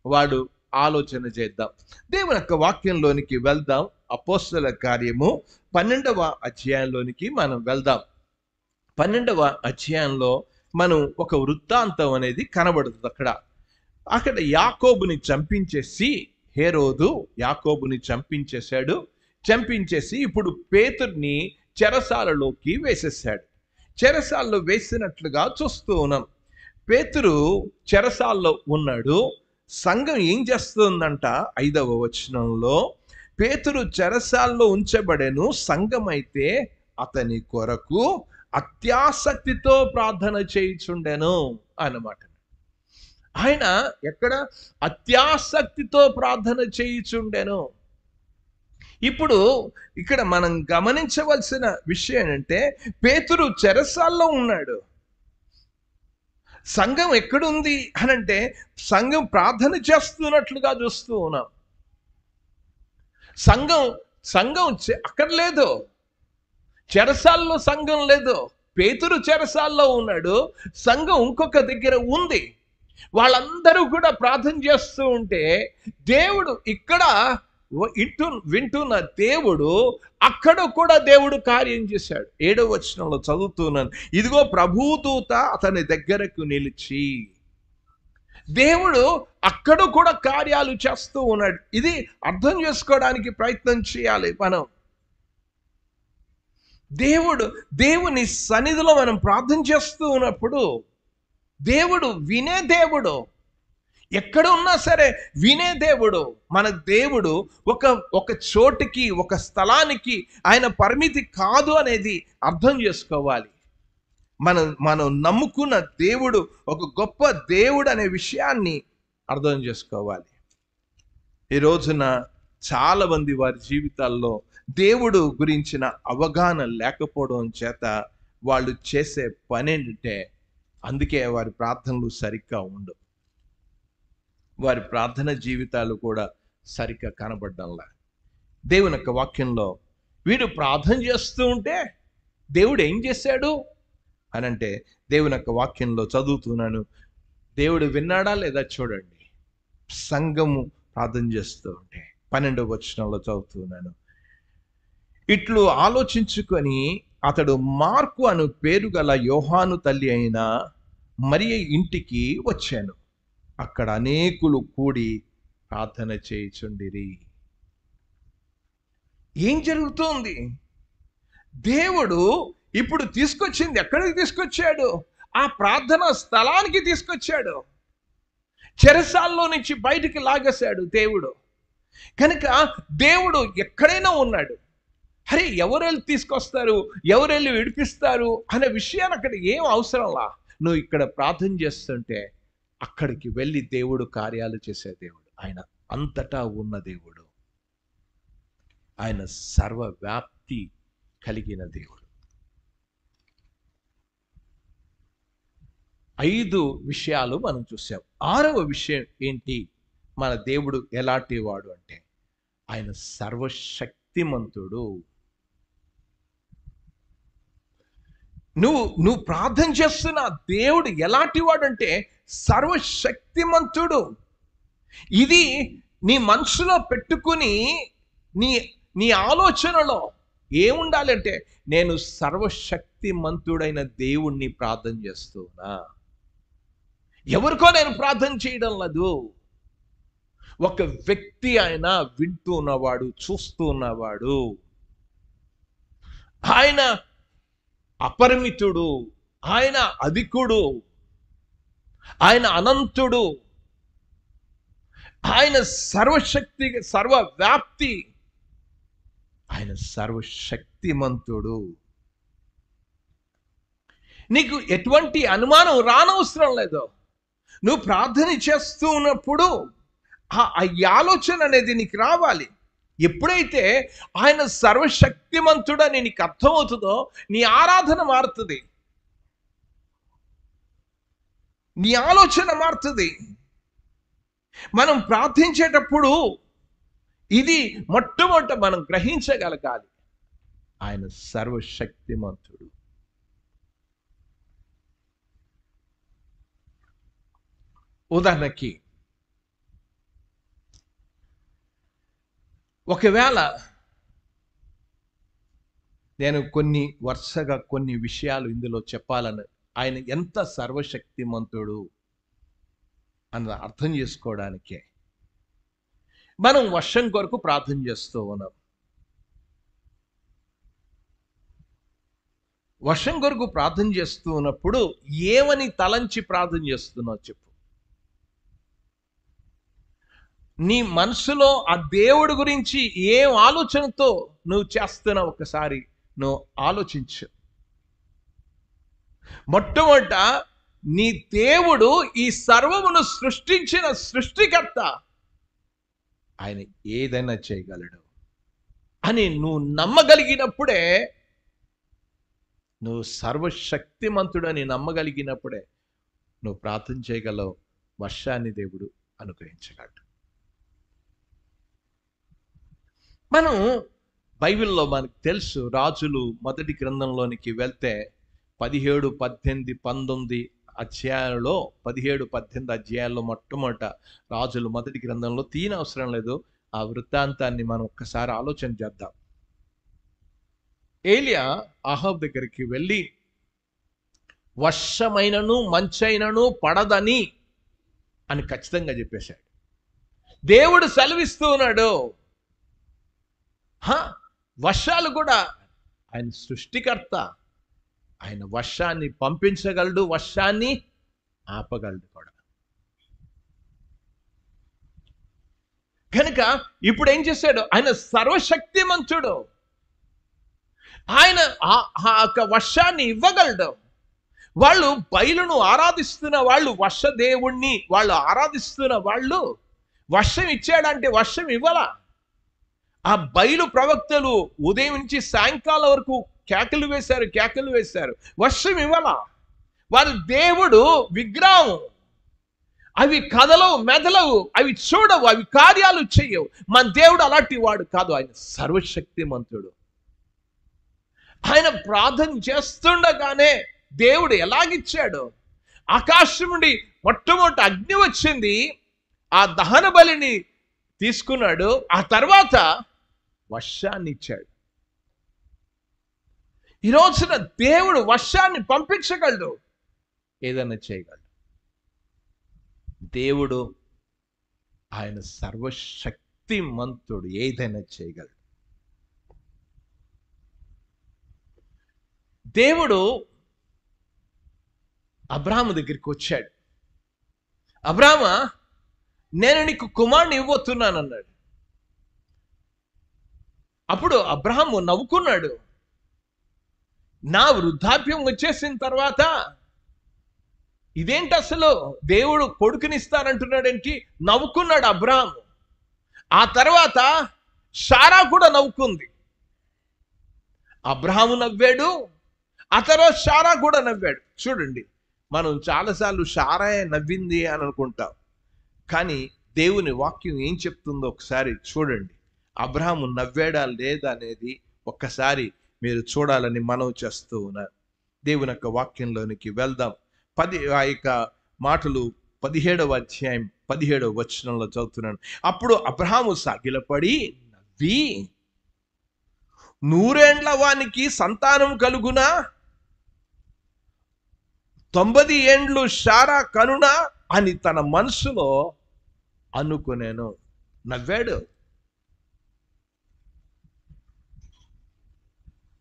వాడు ఆలోచన చేద్దాం. దేవుని యొక్క వాక్యంలోనికి వెళ్దాం. అపోస్తలుల కార్యము 12వ అధ్యాయంలోనికి మనం వెళ్దాం. 12వ అధ్యాయంలో మనం ఒక వృత్తాంతం అనేది కనబడుతుంది. అక్కడ యాకోబుని చంపించేసి, హేరోదు యాకోబుని చంపించేసి ఇప్పుడు పేతుర్ని చెరసాలలోకి వేసేసాడు. చెరసాలలో వేసినట్లుగా చూస్తూ ఉన్నాం. పేతురు చెరసాల్లో ఉన్నాడు. సంఘం ఏం చేస్తుందంట? 5వ వచనంలో, పేతురు చెరసాల్లో ఉంచబడెను, సంఘం అయితే అతని కొరకు అత్యాసక్తితో ప్రార్థన చేయుచుండెను అన్నమాట. ఆయన ఎక్కడ అత్యాసక్తితో ప్రార్థన చేయుచుండెను. ఇప్పుడు ఇక్కడ మనం గమనించవలసిన విషయం ఏంటంటే, పేతురు చెరసాల్లో ఉన్నాడు. సంఘం ఎక్కడుంది అనంటే సంఘం ప్రార్థన చేస్తున్నట్లుగా చూస్తూ ఉన్నాం. సంఘం అక్కడ లేదు, చెరసాల్లో సంఘం లేదు. పేతురు చెరసాల్లో ఉన్నాడు, సంఘం ఇంకొక దగ్గర ఉంది. వాళ్ళందరూ కూడా ప్రార్థన చేస్తూ ఉంటే దేవుడు ఇక్కడ వింటున్న దేవుడు అక్కడ కూడా దేవుడు కార్యం చేశాడు. 7వ వచనంలో చదువుతున్నాను, ఇదిగో ప్రభుదూత అతని దగ్గరకు నిలిచి. దేవుడు అక్కడ కూడా కార్యాలు చేస్తూ ఉన్నాడు. ఇది అర్థం చేసుకోవడానికి ప్రయత్నం చేయాలి మనం. దేవుని సన్నిధిలో మనం ప్రార్థన చేస్తూ ఉన్నప్పుడు దేవుడు వినే దేవుడు. ఎక్కడ ఉన్నా సరే వినే దేవుడు. మన దేవుడు ఒక చోటికి, ఒక స్థలానికి ఆయన పరిమితి కాదు అనేది అర్థం చేసుకోవాలి. మనం నమ్ముకున్న దేవుడు ఒక గొప్ప దేవుడు అనే విషయాన్ని అర్థం చేసుకోవాలి. ఈ రోజున చాలా మంది వారి జీవితాల్లో దేవుడు గురించిన అవగాహన లేకపోవడం చేత వాళ్ళు చేసే పని ఏంటంటే, అందుకే వారి ప్రార్థనలు సరిగ్గా ఉండవు. వారి ప్రార్థన జీవితాలు కూడా సరిగ్గా కనబడ్డంలా. దేవుని యొక్క వాక్యంలో వీడు ప్రార్థన చేస్తూ ఉంటే దేవుడు ఏం చేశాడు అని అంటే, దేవుని యొక్క వాక్యంలో చదువుతున్నాను. దేవుడు విన్నాడా లేదా చూడండి. సంఘము ప్రార్థన చేస్తూ ఉంటే 12వ వచనంలో చదువుతున్నాను. ఇట్లు ఆలోచించుకొని అతడు మార్కు అను పేరు గల యోహాను తల్లి అయిన మరియ ఇంటికి వచ్చాను. అక్కడ అనేకులు కూడి ప్రార్థన చేయుచుండిరి. ఏం జరుగుతోంది? దేవుడు ఇప్పుడు తీసుకొచ్చింది ఎక్కడికి తీసుకొచ్చాడు? ఆ ప్రార్థనా స్థలానికి తీసుకొచ్చాడు. చెరసాల్లో నుంచి బయటికి లాగేశాడు దేవుడు. కనుక దేవుడు ఎక్కడైనా ఉన్నాడు. అరే, ఎవరెళ్ళి తీసుకొస్తారు, ఎవరెళ్ళి విడిపిస్తారు అనే విషయాన్ని అక్కడ ఏం అవసరంలా. నువ్వు ఇక్కడ ప్రార్థన చేస్తుంటే అక్కడికి వెళ్ళి దేవుడు కార్యాలు చేసే దేవుడు. ఆయన అంతటా ఉన్న దేవుడు. ఆయన సర్వవ్యాప్తి కలిగిన దేవుడు. 5 విషయాలు మనం చూసాం. 6వ విషయం ఏంటి? మన దేవుడు ఎలాంటి వాడు అంటే ఆయన సర్వశక్తిమంతుడు. నువ్వు ప్రార్థన చేస్తున్న దేవుడు ఎలాంటి వాడు అంటే సర్వశక్తిమంతుడు. ఇది నీ మనసులో పెట్టుకుని నీ ఆలోచనలో ఏముండాలంటే, నేను సర్వశక్తిమంతుడైన దేవుణ్ణి ప్రార్థన చేస్తున్నా. ఎవరికో నేను ప్రార్థన చేయడం లేదు. ఒక వ్యక్తి ఆయన వింటూ ఉన్నవాడు, చూస్తూ ఉన్నవాడు. ఆయన అపరిమితుడు, ఆయన అధికుడు, ఆయన అనంతుడు, ఆయన సర్వశక్తి, సర్వవ్యాప్తి, ఆయన సర్వశక్తిమంతుడు. నీకు ఎటువంటి అనుమానం రానవసరం లేదు. నువ్వు ప్రార్థన చేస్తూ ఉన్నప్పుడు ఆ ఆలోచన అనేది నీకు రావాలి. ఎప్పుడైతే ఆయన సర్వశక్తిమంతుడని నీకు అర్థమవుతుందో నీ ఆరాధన మారుతుంది, నీ ఆలోచన మారుతుంది. మనం ప్రార్థించేటప్పుడు ఇది మొట్టమొదట మనం గ్రహించగలగాలి, ఆయన సర్వశక్తిమంతుడు. ఉదాహరణకి, ఒకవేళ నేను వరుసగా కొన్ని విషయాలు ఇందులో చెప్పాలని, ఆయన ఎంత సర్వశక్తిమంతుడు అన్న అర్థం చేసుకోవడానికే మనం వర్షం కొరకు ప్రార్థన చేస్తూ ఉన్నాం. వర్షం కొరకు ప్రార్థన చేస్తూ ఉన్నప్పుడు ఏమని తలంచి ప్రార్థన చేస్తున్నావు చెప్పు. నీ మనసులో ఆ దేవుడి గురించి ఏం ఆలోచనతో నువ్వు చేస్తున్నావు ఒకసారి నువ్వు ఆలోచించు. మొట్టమొదట నీ దేవుడు ఈ సర్వమును సృష్టించిన సృష్టికర్త, ఆయన ఏదైనా చేయగలడు అని నువ్వు నమ్మగలిగినప్పుడే, నువ్వు సర్వశక్తిమంతుడని నమ్మగలిగినప్పుడే నువ్వు ప్రార్థన చేయగలవు. వర్షాన్ని దేవుడు అనుగ్రహించగలడు. మనం బైబిల్లో మనకు తెలుసు, రాజులు మొదటి గ్రంథంలోనికి వెళ్తే 17, 18, 19 అధ్యాయాలలో 17, 18 అధ్యాయాల్లో మొట్టమొదట రాజులు మొదటి గ్రంథంలో తీయనవసరం లేదు. ఆ వృత్తాంతాన్ని మనం ఒక్కసారి ఆలోచన చేద్దాం. ఏలియా అహాబ్ దగ్గరికి వెళ్ళి వర్షమైనను మంచైనను పడదని అని ఖచ్చితంగా చెప్పేశాడు. దేవుడు సెలవిస్తూ ఉన్నాడు. వర్షాలు కూడా ఆయన సృష్టికర్త. ఆయన వర్షాన్ని పంపించగలడు, వర్షాన్ని ఆపగలడు కూడా. కనుక ఇప్పుడు ఏం చేశాడు? ఆయన సర్వశక్తిమంతుడు. ఆయన ఆ వర్షాన్ని ఇవ్వగలడు. వాళ్ళు బయలును ఆరాధిస్తున్న వాళ్ళు, వర్షదేవుణ్ణి వాళ్ళు ఆరాధిస్తున్న వాళ్ళు, వర్షం ఇచ్చాడంటే వర్షం ఇవ్వలా. ఆ బయలు ప్రవక్తలు ఉదయం నుంచి సాయంకాలం వరకు కేకలు వేశారు, వర్షం ఇవ్వలా. వారి దేవుడు విగ్రహం, అవి కదలవు, మెదలవు, అవి చూడవు, అవి కార్యాలు చెయ్యవు. మన దేవుడు అలాంటి వాడు కాదు. ఆయన సర్వశక్తిమంతుడు. ఆయన ప్రార్థన చేస్తుండగానే దేవుడు ఎలాగిచ్చాడు? ఆకాశం నుండి మొట్టమొదటి అగ్ని వచ్చింది, ఆ దహన బలిని తీసుకున్నాడు, ఆ తర్వాత వర్షాన్ని ఇచ్చాడు. ఈ రోజున దేవుడు వర్షాన్ని పంపించగలడు, ఏదైనా చేయగలడు. దేవుడు ఆయన సర్వశక్తిమంతుడు, ఏదైనా చేయగలడు. దేవుడు అబ్రాహాము దగ్గరికి వచ్చాడు. అబ్రాహామా, నేను నీకు కుమారుని ఇవ్వబోతున్నాను అన్నాడు. అప్పుడు అబ్రాహాము నవ్వుకున్నాడు. నా వృద్ధాప్యం వచ్చేసిన తర్వాత ఇదేంటి అసలు, దేవుడు కొడుకునిస్తానంటున్నాడేంటి? నవ్వుకున్నాడు అబ్రాహాము. ఆ తర్వాత శారా కూడా నవ్వుకుంది. అబ్రాహాము నవ్వాడు, ఆ తర్వాత శారా కూడా నవ్వాడు. చూడండి, మనం చాలాసార్లు శారా నవ్వింది అని అనుకుంటాం, కానీ దేవుని వాక్యం ఏం చెప్తుందో ఒకసారి చూడండి. అబ్రాహాము నవ్వాడా లేదా అనేది ఒక్కసారి మీరు చూడాలని మనవి చేస్తూ ఉన్నారు. దేవుని యొక్క వాక్యంలోనికి వెళ్దాం. ఆ యొక్క మాటలు 17వ అధ్యాయం 17వ వచనంలో చదువుతున్నాను. అప్పుడు అబ్రాహాము సాగిలపడి నవ్వి, 100 ఏండ్ల వానికి సంతానం కలుగునా? 90 ఏండ్లు శారా కనునా అని తన మనసులో అనుకునేను. నవ్వాడు,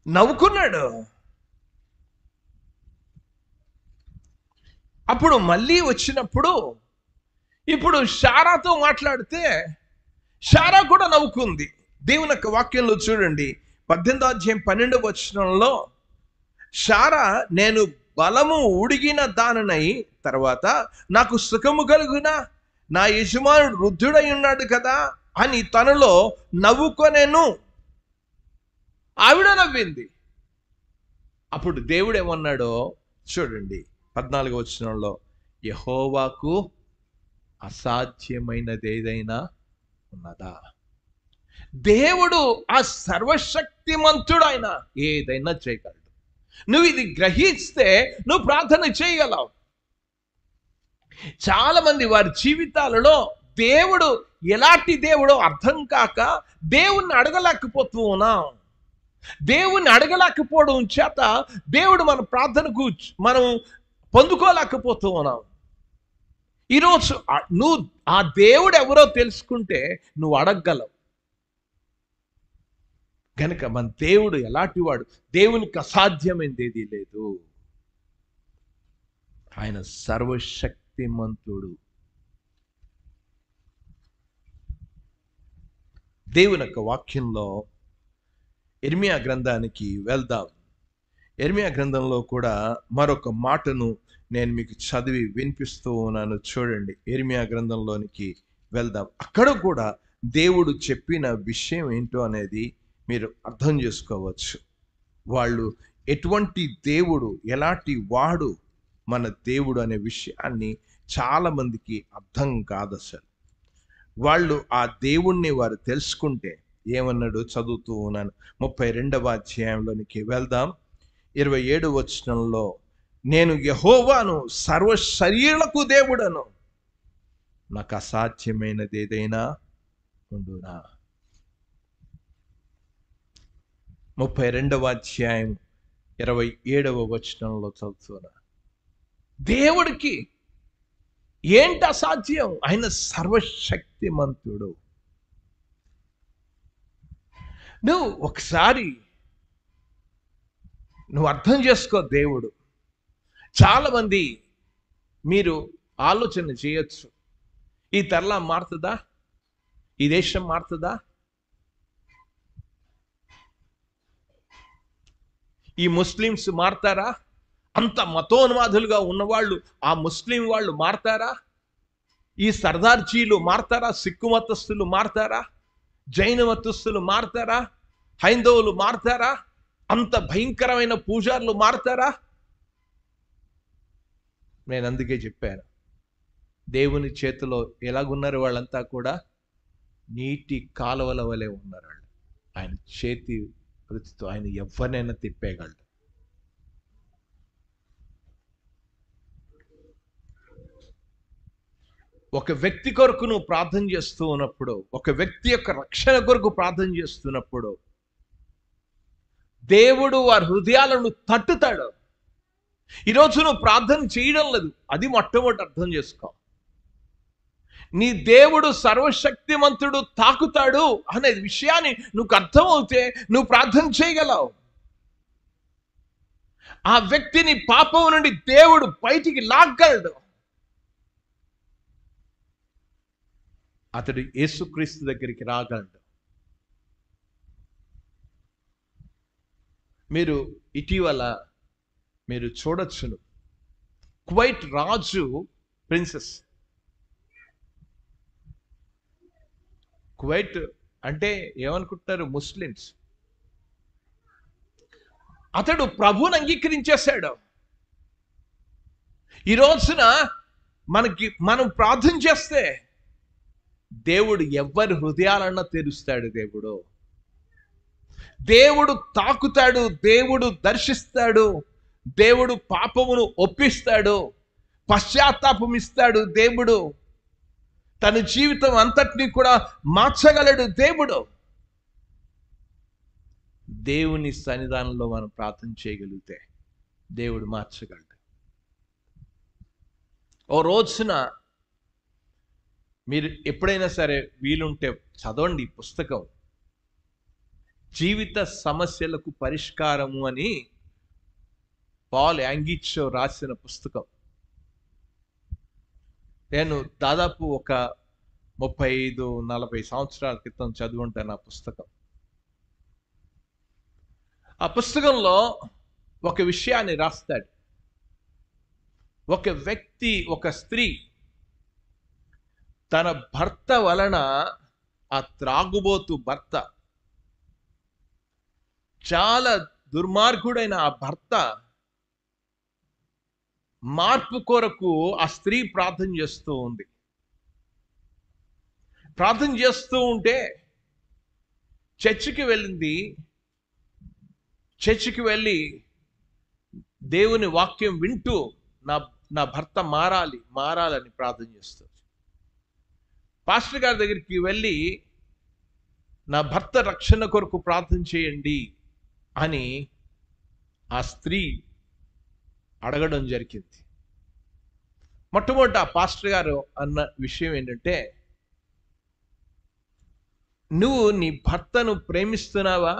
నవ్వుకున్నాడు. అప్పుడు మళ్ళీ వచ్చినప్పుడు ఇప్పుడు శారాతో మాట్లాడితే శారా కూడా నవ్వుకుంది. దేవుని యొక్క వాక్యంలో చూడండి, 18వ అధ్యాయం 12వ వచనంలో, శారా నేను బలము ఉడిగిన దాననై తర్వాత నాకు సుఖము కలుగునా? నా యజమానుడు వృద్ధుడై ఉన్నాడు కదా అని తనలో నవ్వుకొనేను. ఆవిడ నవ్వింది. అప్పుడు దేవుడు ఏమన్నాడో చూడండి, 14వ వచనంలో, యెహోవాకు అసాధ్యమైనది ఏదైనా ఉన్నదా? దేవుడు ఆ సర్వశక్తిమంతుడు, ఆయన ఏదైనా చేయగలడు. నువ్వు ఇది గ్రహిస్తే నువ్వు ప్రార్థన చేయగలవు. చాలా మంది వారి జీవితాలలో దేవుడు ఎలాంటి దేవుడో అర్థం కాక దేవుణ్ణి అడగలేకపోతూ ఉన్నాం. దేవుణ్ణి అడగలేకపోవడం చేత దేవుడు మన ప్రార్థనకు మనం పొందుకోలేకపోతూ ఉన్నాం. ఈరోజు నువ్వు ఆ దేవుడు ఎవరో తెలుసుకుంటే నువ్వు అడగగలవు. కనుక మన దేవుడు ఎలాంటి వాడు? దేవునికి అసాధ్యమైనది ఏదీ లేదు. ఆయన సర్వశక్తిమంతుడు. దేవుని యొక్క వాక్యంలో ఇర్మియా గ్రంథానికి వెళ్దాం. ఇర్మియా గ్రంథంలో కూడా మరొక మాటను నేను మీకు చదివి వినిపిస్తూ ఉన్నాను. చూడండి, ఇర్మియా గ్రంథంలోనికి వెళ్దాం. అక్కడ కూడా దేవుడు చెప్పిన విషయం ఏంటో అనేది మీరు అర్థం చేసుకోవచ్చు. వాళ్ళు ఎటువంటి దేవుడు, ఎలాంటి వాడు మన దేవుడు అనే విషయాన్ని చాలా మందికి అర్థం కాదు అసలు. వాళ్ళు ఆ దేవుణ్ణి వారు తెలుసుకుంటే ఏమన్నాడు చదువుతూ ఉన్నాను. 32వ అధ్యాయంలోనికి వెళ్దాం. 27వ వచనంలో, నేను యెహోవాను, సర్వ శరీరులకు దేవుడను, నాకు అసాధ్యమైనది ఏదైనా ఉండునా? 32వ అధ్యాయం 27వ వచనంలో చదువుతున్నా, దేవుడికి ఏంటి అసాధ్యం? ఆయన సర్వశక్తిమంతుడు. నువ్వు ఒకసారి నువ్వు అర్థం చేసుకో. దేవుడు చాలామంది మీరు ఆలోచన చేయొచ్చు, ఈ తరలా మారుతుందా, ఈ దేశం మారుతుందా, ఈ ముస్లిమ్స్ మారతారా, అంత మతోన్మాదులుగా ఉన్నవాళ్ళు ఆ ముస్లిం వాళ్ళు మారతారా, ఈ సర్దార్జీలు మారతారా, సిక్కు మతస్థులు మారతారా, జైన మతస్థులు మారతారా, హైందవులు మారతారా, అంత భయంకరమైన పూజారులు మారతారా? నేను అందుకే చెప్పాను, దేవుని చేతిలో ఎలాగున్నారు వాళ్ళంతా కూడా నీటి కాలువల వలె ఉన్నారు వాళ్ళు. ఆయన చేతి వృత్తితో ఆయన ఎవరినైనా తిప్పేయగలడు. ఒక వ్యక్తి కొరకు నువ్వు ప్రార్థన చేస్తూ ఉన్నప్పుడు, ఒక వ్యక్తి యొక్క రక్షణ కొరకు ప్రార్థన చేస్తున్నప్పుడు దేవుడు వారి హృదయాలను తట్టుతాడు. ఈరోజు నువ్వు ప్రార్థన చేయడం లేదు, అది మొట్టమొదటి అర్థం చేసుకో. నీ దేవుడు సర్వశక్తిమంతుడు తాకుతాడు అనే విషయాన్ని నువ్వు అర్థమవుతే నువ్వు ప్రార్థన చేయగలవు. ఆ వ్యక్తిని పాపం నుండి దేవుడు బయటికి లాగలడు. అతడు యేసుక్రీస్తు దగ్గరికి రాగలడు. మీరు ఇటీవల మీరు చూడొచ్చును, కువైట్ రాజు ప్రిన్సెస్. కువైట్ అంటే ఏమనుకుంటారు ముస్లిమ్స్. అతడు ప్రభువుని అంగీకరించేశాడు. ఈ రోజున మనం ప్రార్థన చేస్తే దేవుడు ఎవరి హృదయాలన్నా తెరుస్తాడు. దేవుడు తాకుతాడు, దేవుడు దర్శిస్తాడు, దేవుడు పాపమును ఒప్పిస్తాడు, పశ్చాత్తాపం ఇస్తాడు. దేవుడు తన జీవితం అంతటినీ కూడా మార్చగలడు. దేవుని సన్నిధానంలో మనం ప్రార్థన చేయగలిగితే దేవుడు మార్చగలడు. ఓ రోజున మీరు ఎప్పుడైనా సరే వీలుంటే చదవండి పుస్తకం, జీవిత సమస్యలకు పరిష్కారము అని పాల్ యాంగిచో రాసిన పుస్తకం. నేను దాదాపు ఒక 35-40 సంవత్సరాల క్రితం చదువుంటాను ఆ పుస్తకం. ఆ పుస్తకంలో ఒక విషయాన్ని రాస్తాడు. ఒక వ్యక్తి, ఒక స్త్రీ తన భర్త వలన, ఆ త్రాగుబోతు భర్త, చాలా దుర్మార్గుడైన ఆ భర్త మార్పు కొరకు ఆ స్త్రీ ప్రార్థన చేస్తూ ఉంది. ప్రార్థన చేస్తూ ఉంటే చర్చికి వెళ్ళింది. చర్చికి వెళ్ళి దేవుని వాక్యం వింటూ నా భర్త మారాలని ప్రార్థన చేస్తుంది. పాస్టర్ గారి దగ్గరికి వెళ్ళి నా భర్త రక్షణ కొరకు ప్రార్థన చేయండి అని ఆ స్త్రీ అడగడం జరిగింది. మొట్టమొదట ఆ పాస్టర్ గారు అన్న విషయం ఏంటంటే, నువ్వు నీ భర్తను ప్రేమిస్తున్నావా,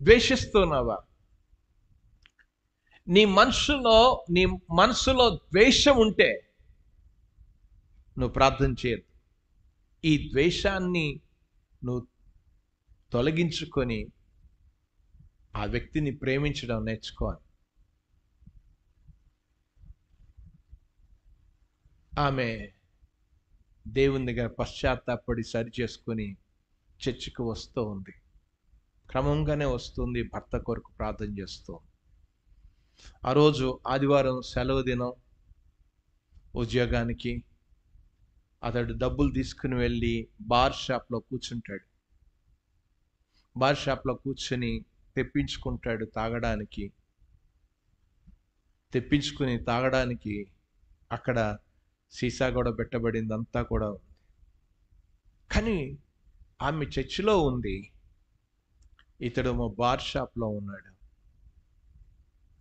ద్వేషిస్తున్నావా? నీ మనసులో ద్వేషం ఉంటే నువ్వు ప్రార్థన చేయదు. ఈ ద్వేషాన్ని నువ్వు తొలగించుకొని ఆ వ్యక్తిని ప్రేమించడం నేర్చుకోవాలి. ఆమె దేవుని దగ్గర పశ్చాత్తాపడి సరి చేసుకొని చర్చికి వస్తూ ఉంది. క్రమంగానే వస్తుంది, భర్త కొరకు ప్రార్థన చేస్తూ. ఆ రోజు ఆదివారం సెలవు దినం. ఉద్యోగానికి అతడు డబ్బులు తీసుకుని వెళ్ళి బార్ షాప్లో కూర్చుంటాడు. బార్ షాప్లో కూర్చొని తెప్పించుకుంటాడు తాగడానికి. అక్కడ సీసా కూడా పెట్టబడింది, అంతా కూడా ఉంది. కానీ ఆమె చర్చిలో ఉంది, ఇతడు మా బార్ షాప్లో ఉన్నాడు.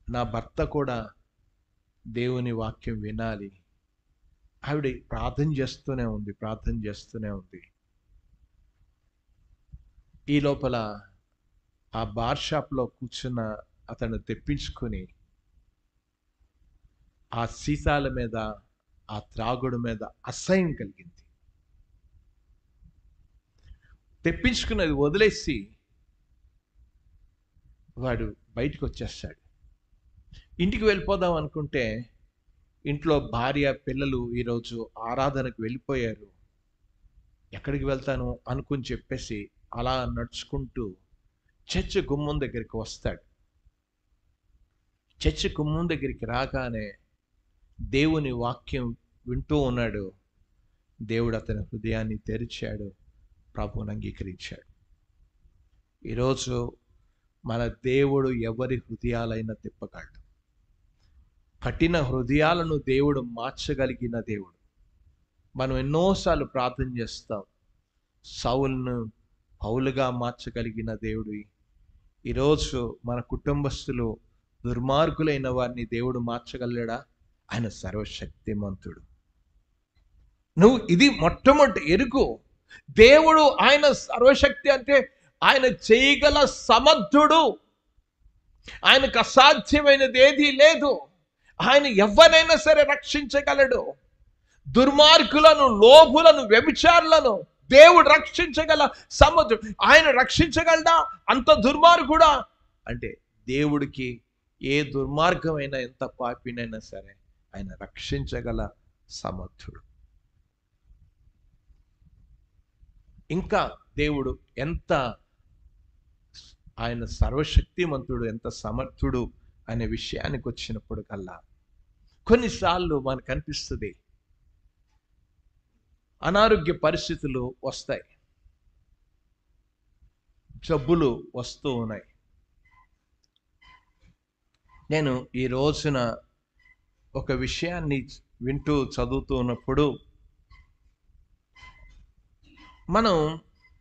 నా భర్త కూడా దేవుని వాక్యం వినాలి. ఆవిడ ప్రార్థన చేస్తూనే ఉంది. ఈ లోపల ఆ బార్ షాప్లో కూర్చున్న అతను తెప్పించుకొని ఆ సీసాల మీద, ఆ త్రాగుడు మీద అసహ్యం కలిగింది. తెప్పించుకున్నది వదిలేసి వాడు బయటికి వచ్చేస్తాడు. ఇంటికి వెళ్ళిపోదాం అనుకుంటే ఇంట్లో భార్య పిల్లలు ఈరోజు ఆరాధనకు వెళ్ళిపోయారు. ఎక్కడికి వెళ్తాను అనుకుని చెప్పేసి అలా నడుచుకుంటూ చర్చి గుమ్మం దగ్గరికి వస్తాడు. చర్చి గుమ్మం దగ్గరికి రాగానే దేవుని వాక్యం వింటూ ఉన్నాడు. దేవుడు అతని హృదయాన్ని తెరిచాడు, ప్రభువుని అంగీకరించాడు. ఈరోజు మన దేవుడు ఎవరి హృదయాలైనా తిప్పగలడు. కఠిన హృదయాలను దేవుడు మార్చగలిగిన దేవుడు. మనం ఎన్నోసార్లు ప్రార్థన చేస్తాం, సౌలును పౌలుగా మార్చగలిగిన దేవుడు ఈరోజు మన కుటుంబస్తులు దుర్మార్గులైన వారిని దేవుడు మార్చగలడా? ఆయన సర్వశక్తిమంతుడు. నువ్వు ఇది మొట్టమొదటి ఎరుగు. దేవుడు ఆయన సర్వశక్తి అంటే ఆయన చేయగల సమర్థుడు. ఆయనకు అసాధ్యమైనది ఏదీ లేదు. ఆయన ఎవరైనా సరే రక్షించగలడు. దుర్మార్గులను, లోభులను, వ్యభిచారులను దేవుడు రక్షించగల సమర్థుడు. ఆయన రక్షించగలడా? అంత దుర్మార్గుడా అంటే దేవుడికి ఏ దుర్మార్గమైనా, ఎంత పాపినైనా సరే ఆయన రక్షించగల సమర్థుడు. ఇంకా దేవుడు ఎంత ఆయన సర్వశక్తిమంతుడు, ఎంత సమర్థుడు అనే విషయానికి వచ్చినప్పుడు కల్లా కొన్నిసార్లు మనకు అనిపిస్తుంది అనారోగ్య పరిస్థితులు వస్తాయి, జబ్బులు వస్తూ ఉన్నాయి. నేను ఈ రోజున ఒక విషయాన్ని వింటూ చదువుతూ ఉన్నప్పుడు మనం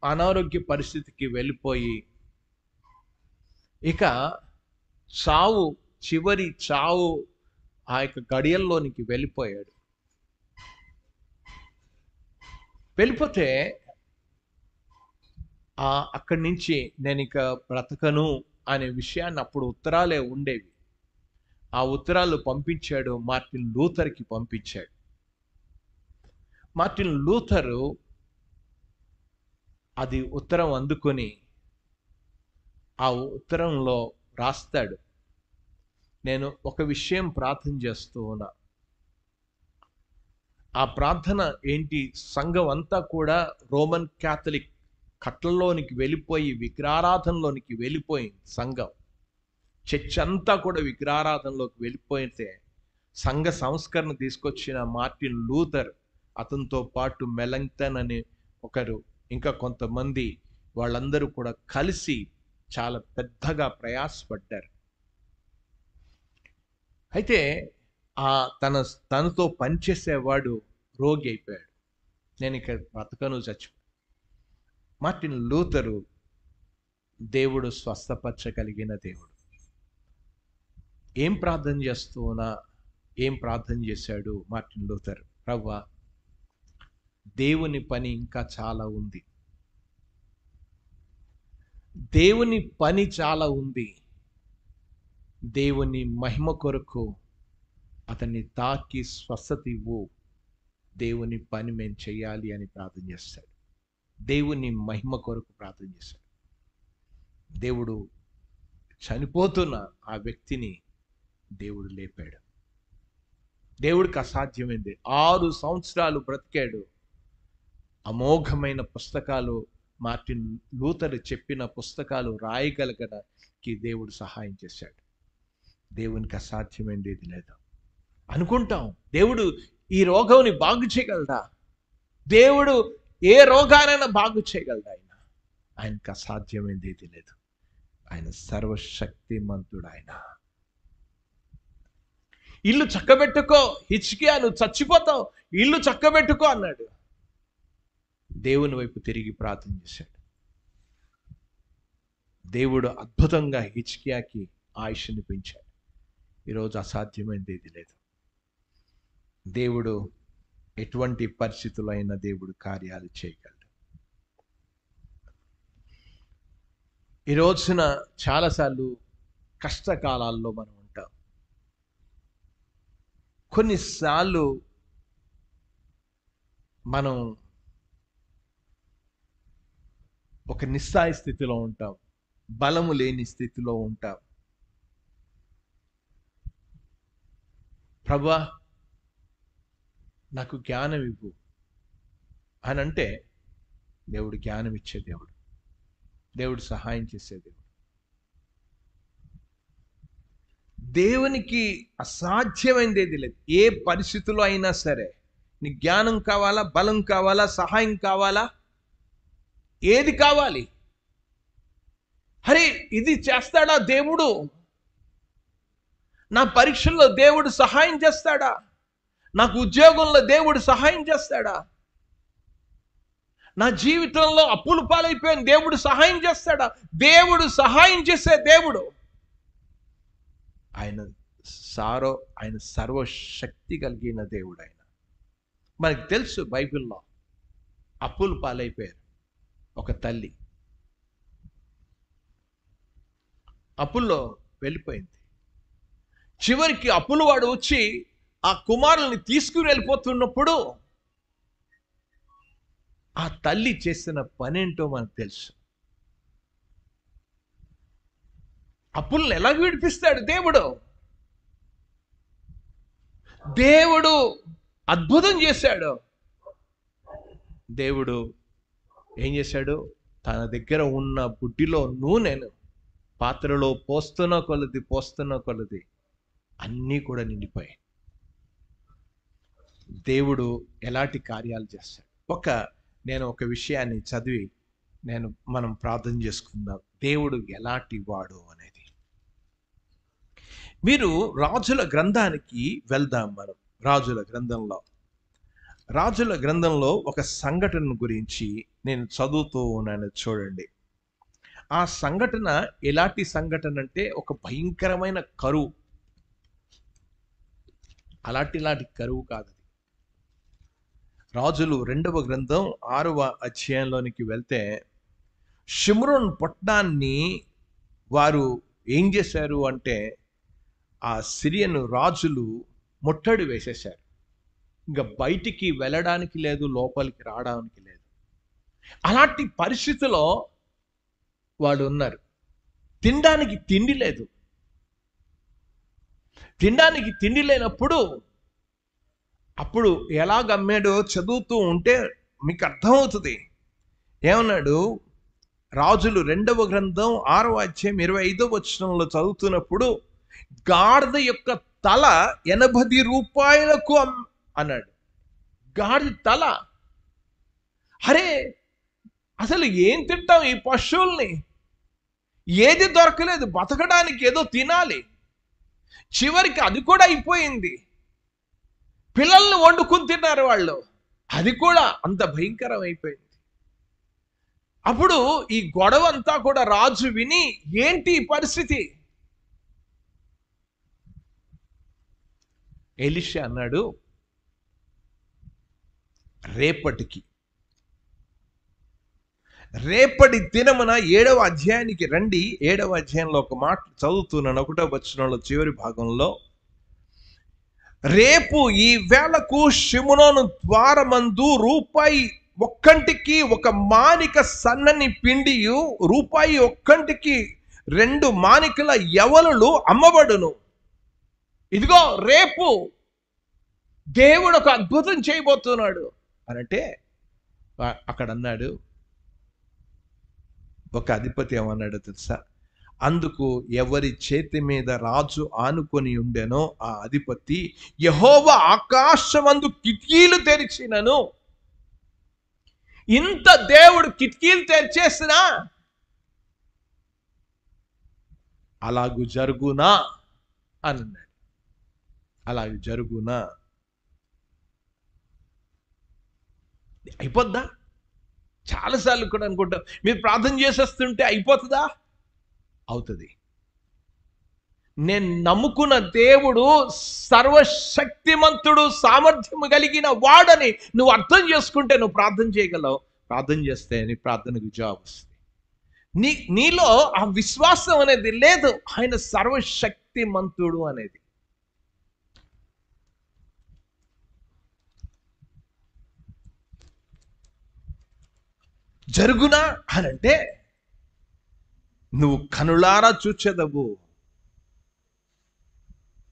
అనారోగ్య పరిస్థితికి వెళ్ళిపోయి ఇక చావు, చివరి చావు ఆ యొక్క గడియల్లోనికి వెళ్ళిపోయాడు. వెళ్ళిపోతే అక్కడి నుంచి నేను ఇక బ్రతకను అనే విషయాన్ని అప్పుడు ఉత్తరాలే ఉండేవి. ఆ ఉత్తరాలు పంపించాడు, మార్టిన్ లూథర్కి పంపించాడు. మార్టిన్ లూథరు అది ఉత్తరం అందుకొని ఆ ఉత్తరంలో రాస్తాడు, నేను ఒక విషయం ప్రార్థన చేస్తూ ఉన్నా. ఆ ప్రార్థన ఏంటి? సంఘం అంతా కూడా రోమన్ క్యాథలిక్ కట్లలోనికి వెళ్ళిపోయి విగ్రహారాధనలోనికి వెళ్ళిపోయింది. సంఘం, చర్చ్ అంతా కూడా విగ్రహారాధనలోకి వెళ్ళిపోయితే సంఘ సంస్కరణ తీసుకొచ్చిన మార్టిన్ లూథర్, అతనితో పాటు మెలంగ్టన్ అనే ఒకరు, ఇంకా కొంతమంది, వాళ్ళందరూ కూడా కలిసి చాలా పెద్దగా ప్రయాసపడ్డారు. అయితే తనతో పనిచేసేవాడు రోగి అయిపోయాడు. నేను ఇక బ్రతకను, చచ్చిపో. మార్టిన్ లూథరు దేవుడు స్వస్థపరచగలిగిన దేవుడు. ఏం ప్రార్థన చేశాడు మార్టిన్ లూథర్? ప్రభువా, దేవుని పని ఇంకా చాలా ఉంది, దేవుని పని చాలా ఉంది. దేవుని మహిమ కొరకు అతన్ని తాకి స్వస్థత ఇవ్వు, దేవుని పని మేము చేయాలి అని ప్రార్థన చేస్తాడు. దేవుని మహిమ కొరకు ప్రార్థన చేశాడు. దేవుడు చనిపోతున్న ఆ వ్యక్తిని దేవుడు లేపాడు. దేవుడికి అసాధ్యమైంది. 6 సంవత్సరాలు బ్రతికాడు. అమోఘమైన పుస్తకాలు, మార్టిన్ లూథర్ చెప్పిన పుస్తకాలు రాయగలగడానికి దేవుడు సహాయం చేశాడు. దేవునికి అసాధ్యమైంది ఏది లేదు. అనుకుంటాం దేవుడు ఈ రోగాన్ని బాగు చేయగలడా? దేవుడు ఏ రోగానైనా బాగు చేయగలడా? ఆయనకు అసాధ్యమైంది ఏది లేదు. ఆయన సర్వశక్తిమంతుడు. ఆయన ఇల్లు చక్కబెట్టుకో హిజ్కియా, నువ్వు చచ్చిపోతావు, ఇల్లు చక్కబెట్టుకో అన్నాడు. దేవుని వైపు తిరిగి ప్రార్థన చేశాడు. దేవుడు అద్భుతంగా హిజ్కియాకి ఆయుష్ని పెంచాడు. ఈరోజు అసాధ్యమైనది ఏది లేదు. దేవుడు ఎటువంటి పరిస్థితులైన దేవుడు కార్యాలు చేయగలడు. ఈ రోజున చాలాసార్లు కష్టకాలాల్లో మనం ఉంటాం. కొన్నిసార్లు మనం ఒక నిస్సాయ స్థితిలో ఉంటాం, బలము లేని స్థితిలో ఉంటాం. ప్రభువా, నాకు జ్ఞానం ఇవ్వు అని అంటే దేవుడు జ్ఞానం ఇచ్చే దేవుడు, దేవుడు సహాయం చేసే దేవుడు. దేవునికి అసాధ్యమైనది ఏది లేదు. ఏ పరిస్థితిలో అయినా సరే, నీ జ్ఞానం కావాలా, బలం కావాలా, సహాయం కావాలా, ఏది కావాలి? అరే, ఇది చేస్తాడా దేవుడు? నా పరీక్షల్లో దేవుడు సహాయం చేస్తాడా? నాకు ఉద్యోగంలో దేవుడు సహాయం చేస్తాడా? నా జీవితంలో అప్పులు పాలైపోయాను, దేవుడు సహాయం చేస్తాడా? దేవుడు సహాయం చేసే దేవుడు. ఆయన సర్వశక్తి కలిగిన దేవుడు. ఆయన మనకు తెలుసు, బైబిల్లో అప్పులు పాలైపోయారు. ఒక తల్లి అప్పుల్లో వెళ్ళిపోయింది. చివరికి అప్పులు వాడు వచ్చి ఆ కుమారుల్ని తీసుకుని వెళ్ళిపోతున్నప్పుడు ఆ తల్లి చేసిన పనేంటో మనకు తెలుసు. అప్పుల్ని ఎలా విడిపిస్తాడు దేవుడు? దేవుడు అద్భుతం చేశాడు. దేవుడు ఏం చేశాడు? తన దగ్గర ఉన్న బుడ్డిలో నూనెను పాత్రలో పోస్తున్న కొలది అన్నీ కూడా నిండిపోయాయి. దేవుడు ఎలాంటి కార్యాలు చేస్తాడు? నేను ఒక విషయాన్ని చదివి మనం ప్రార్థన చేసుకుందాం. దేవుడు ఎలాంటి వాడు అనేది. మీరు రాజుల గ్రంథానికి వెళ్దాం. మనం రాజుల గ్రంథంలో ఒక సంఘటన గురించి నేను చదువుతూ ఉన్నాను, చూడండి. ఆ సంఘటన ఎలాంటి సంఘటన అంటే ఒక భయంకరమైన కరువు. అలాంటి కరువు కాదు. రాజులు 2వ గ్రంథం 6వ అధ్యాయంలోనికి వెళ్తే, షిమ్రోన్ పట్టణాన్ని వారు ఏం చేశారు అంటే, ఆ సిరియన్ రాజులు ముట్టడి వేసేశారు. ఇంకా బయటికి వెళ్ళడానికి లేదు, లోపలికి రావడానికి లేదు. అలాంటి పరిస్థితిలో వాళ్ళు ఉన్నారు. తినడానికి తిండి లేదు. తినడానికి తిండి లేనప్పుడు అప్పుడు ఎలా గమ్మాడో చదువుతూ ఉంటే మీకు అర్థమవుతుంది. ఏమన్నాడు? రాజులు 2వ గ్రంథం 6వ అధ్యాయం 25వ వచనంలో చదువుతున్నప్పుడు, గాడిద యొక్క తల 80 రూపాయలకు అన్నాడు. గాడిద తల. అరే, అసలు ఏం తింటాం ఈ పశువుల్ని? ఏది దొరకలేదు, బతకడానికి ఏదో తినాలి. చివరికి అది కూడా అయిపోయింది. పిల్లల్ని వండుకుని తిన్నారు వాళ్ళు, అది కూడా అంత భయంకరం అయిపోయింది. అప్పుడు ఈ గొడవ అంతా కూడా రాజు విని, ఏంటి పరిస్థితి? ఎలీషా అన్నాడు, రేపటి దినమున 7వ అధ్యాయానికి రండి. 7వ అధ్యాయంలో ఒక మాట చదువుతున్నాను, 1వ వచనంలో చివరి భాగంలో, రేపు ఈ వేళకు షిమ్రోను ద్వారమందు రూపాయి ఒక్కంటికి 1 మానిక సన్నని పిండియు, రూపాయి ఒక్కంటికి 2 మానికల యవలులు అమ్మబడును. ఇదిగో రేపు దేవుడు ఒక అద్భుతం చేయబోతున్నాడు అనంటే, అక్కడ అన్నాడు ఒక అధిపతి ఏమన్నాడో తెలుసా? అందుకు ఎవరి చేతి మీద రాజు ఆనుకొని ఉండెనో ఆ అధిపతి, యెహోవా ఆకాశమందు కిటికీలు తెరిచినను. ఇంత దేవుడు కిటికీలు తెరిచేసినా అలాగు జరుగునా అని అన్నాడు. అలాగ జరుగునా? అయిపోద్దా? చాలాసార్లు కూడా అనుకుంటాం, మీరు ప్రార్థన చేసేస్తుంటే అయిపోతుందా? అవుతుంది. నేను నమ్ముకున్న దేవుడు సర్వశక్తిమంతుడు, సామర్థ్యం కలిగిన వాడని నువ్వు అర్థం చేసుకుంటే నువ్వు ప్రార్థన చేయగలవు. ప్రార్థన చేస్తే నీ ప్రార్థనకు జవాబు వస్తుంది. నీలో ఆ విశ్వాసం అనేది లేదు. ఆయన సర్వశక్తిమంతుడు అనేది. జరుగునా అనంటే నువ్వు కనులారా చూచెదవు,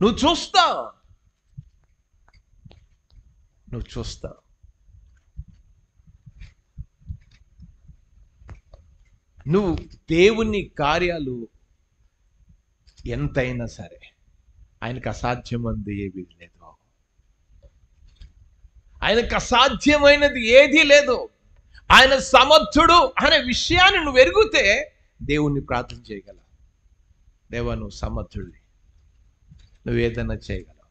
నువ్వు చూస్తావు, నువ్వు చూస్తావు. నువ్వు దేవుని కార్యాలు ఎంతైనా సరే ఆయనకు అసాధ్యమైనది ఏమీ లేదు. ఆయనకు అసాధ్యమైనది ఏదీ లేదు. ఆయన సమర్థుడు అనే విషయాన్ని నువ్వు ఎరిగితే దేవుణ్ణి ప్రార్థన చేయగలవు. దేవా, నువ్వు సమర్థుడివి, నువ్వు ఏదైనా చేయగలవు.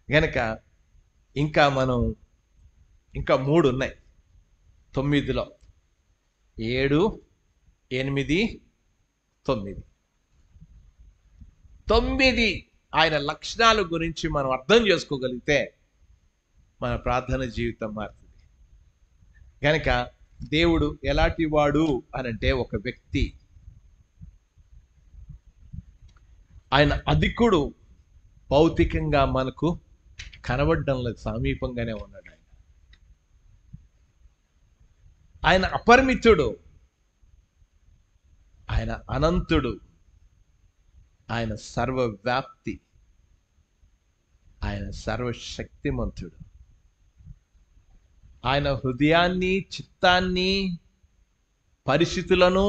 గనక ఇంకా 3 ఉన్నాయి. 9లో 7, 8, 9 ఆయన లక్షణాల గురించి మనం అర్థం చేసుకోగలిగితే మన ప్రార్థన జీవితం మారుతుంది. కనుక దేవుడు ఎలాంటి వాడు అనంటే ఒక వ్యక్తి, ఆయన అధికుడు. భౌతికంగా మనకు కనబడడం లేదు, సమీపంగానే ఉన్నాడు. ఆయన అపరిమితుడు, ఆయన అనంతుడు, ఆయన సర్వవ్యాప్తి, ఆయన సర్వశక్తిమంతుడు. ఆయన హృదయాన్ని, చిత్తాన్ని, పరిస్థితులను,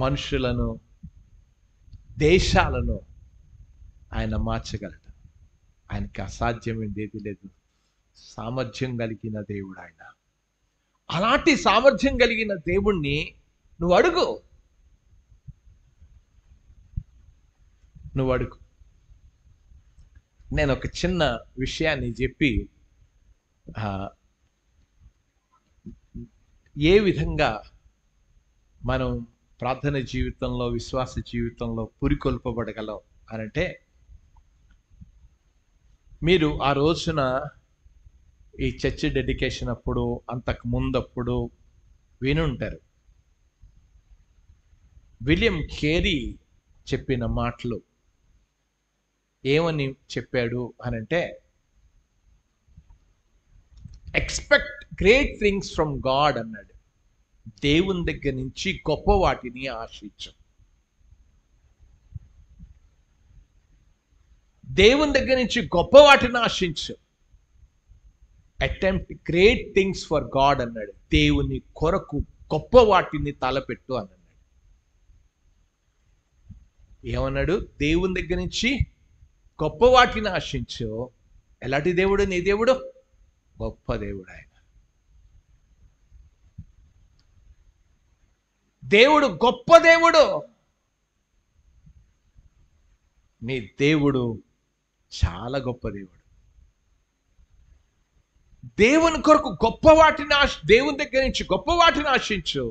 మనుషులను, దేశాలను ఆయన మార్చగలడు. ఆయనకి అసాధ్యమైనది ఏది లేదు. సామర్థ్యం కలిగిన దేవుడు ఆయన. అలాంటి సామర్థ్యం కలిగిన దేవుణ్ణి నువ్వు అడుగు. నేను ఒక చిన్న విషయాన్ని చెప్పి ఏ విధంగా మనం ప్రార్థన జీవితంలో, విశ్వాస జీవితంలో పురికొల్పబడగలం అనంటే, మీరు ఆ రోజున ఈ చర్చ్ డెడికేషన్ అప్పుడు, అంతకు ముందప్పుడు వినుంటారు. విలియం కేరీ చెప్పిన మాటలు ఏమని చెప్పాడు అనంటే, expect great things from God అన్నాడు. దేవుని దగ్గర నుంచి గొప్ప వాటిని ఆశించు. దేవుని దగ్గర నుంచి గొప్ప వాటిని ఆశించు. Attempt great things for God అన్నాడు. దేవుని కొరకు గొప్ప వాటిని తలపెట్టు అన్నాడు. ఏమన్నాడు? దేవుని దగ్గర నుంచి గొప్ప వాటిని ఆశించు. ఎలాంటి దేవుడు నీ దేవుడు? గొప్ప దేవుడు ఆయన. దేవుడు గొప్ప దేవుడు. నీ దేవుడు చాలా గొప్ప దేవుడు. దేవుని కొరకు గొప్ప వాటిని దేవుని దగ్గర నుంచి గొప్ప వాటిని ఆశించు.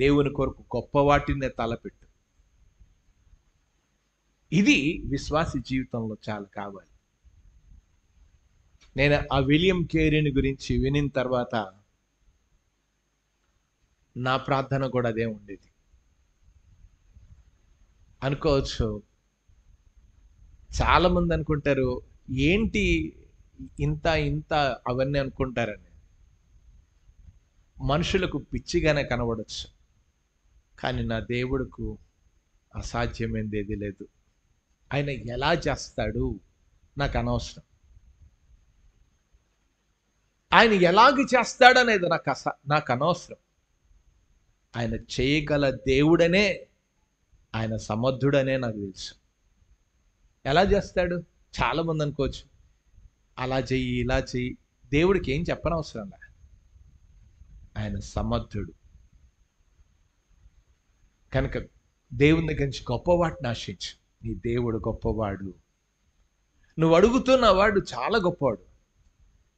దేవుని కొరకు గొప్ప వాటిని తలపెట్టు. ఇది విశ్వాసి జీవితంలో చాలా కావాలి. నేను ఆ విలియం కేరీని గురించి వినిన తర్వాత నా ప్రార్థన కూడా అదే ఉండేది. అనుకోవచ్చు, చాలా మంది అనుకుంటారు ఏంటి ఇంత అవన్నీ అనుకుంటారని. మనుషులకు పిచ్చిగానే కనబడచ్చు, కానీ నా దేవుడుకు అసాధ్యమైనది ఏది లేదు. ఆయన ఎలా చేస్తాడు నాకు అనవసరం. ఆయన ఎలాగ చేస్తాడనేది నాకు అనవసరం. ఆయన చేయగల దేవుడనే, ఆయన సమర్థుడనే నాకు తెలుసు. ఎలా చేస్తాడు? చాలా మంది అనుకోవచ్చు, అలా చెయ్యి, ఇలా చెయ్యి. దేవుడికి ఏం చెప్పనవసరం లే, ఆయన సమర్థుడు. కనుక దేవుని దగ్గర నుంచి గొప్ప వాటిని ఆశించు. నీ దేవుడు గొప్పవాడు. నువ్వు అడుగుతున్న వాడు చాలా గొప్పవాడు.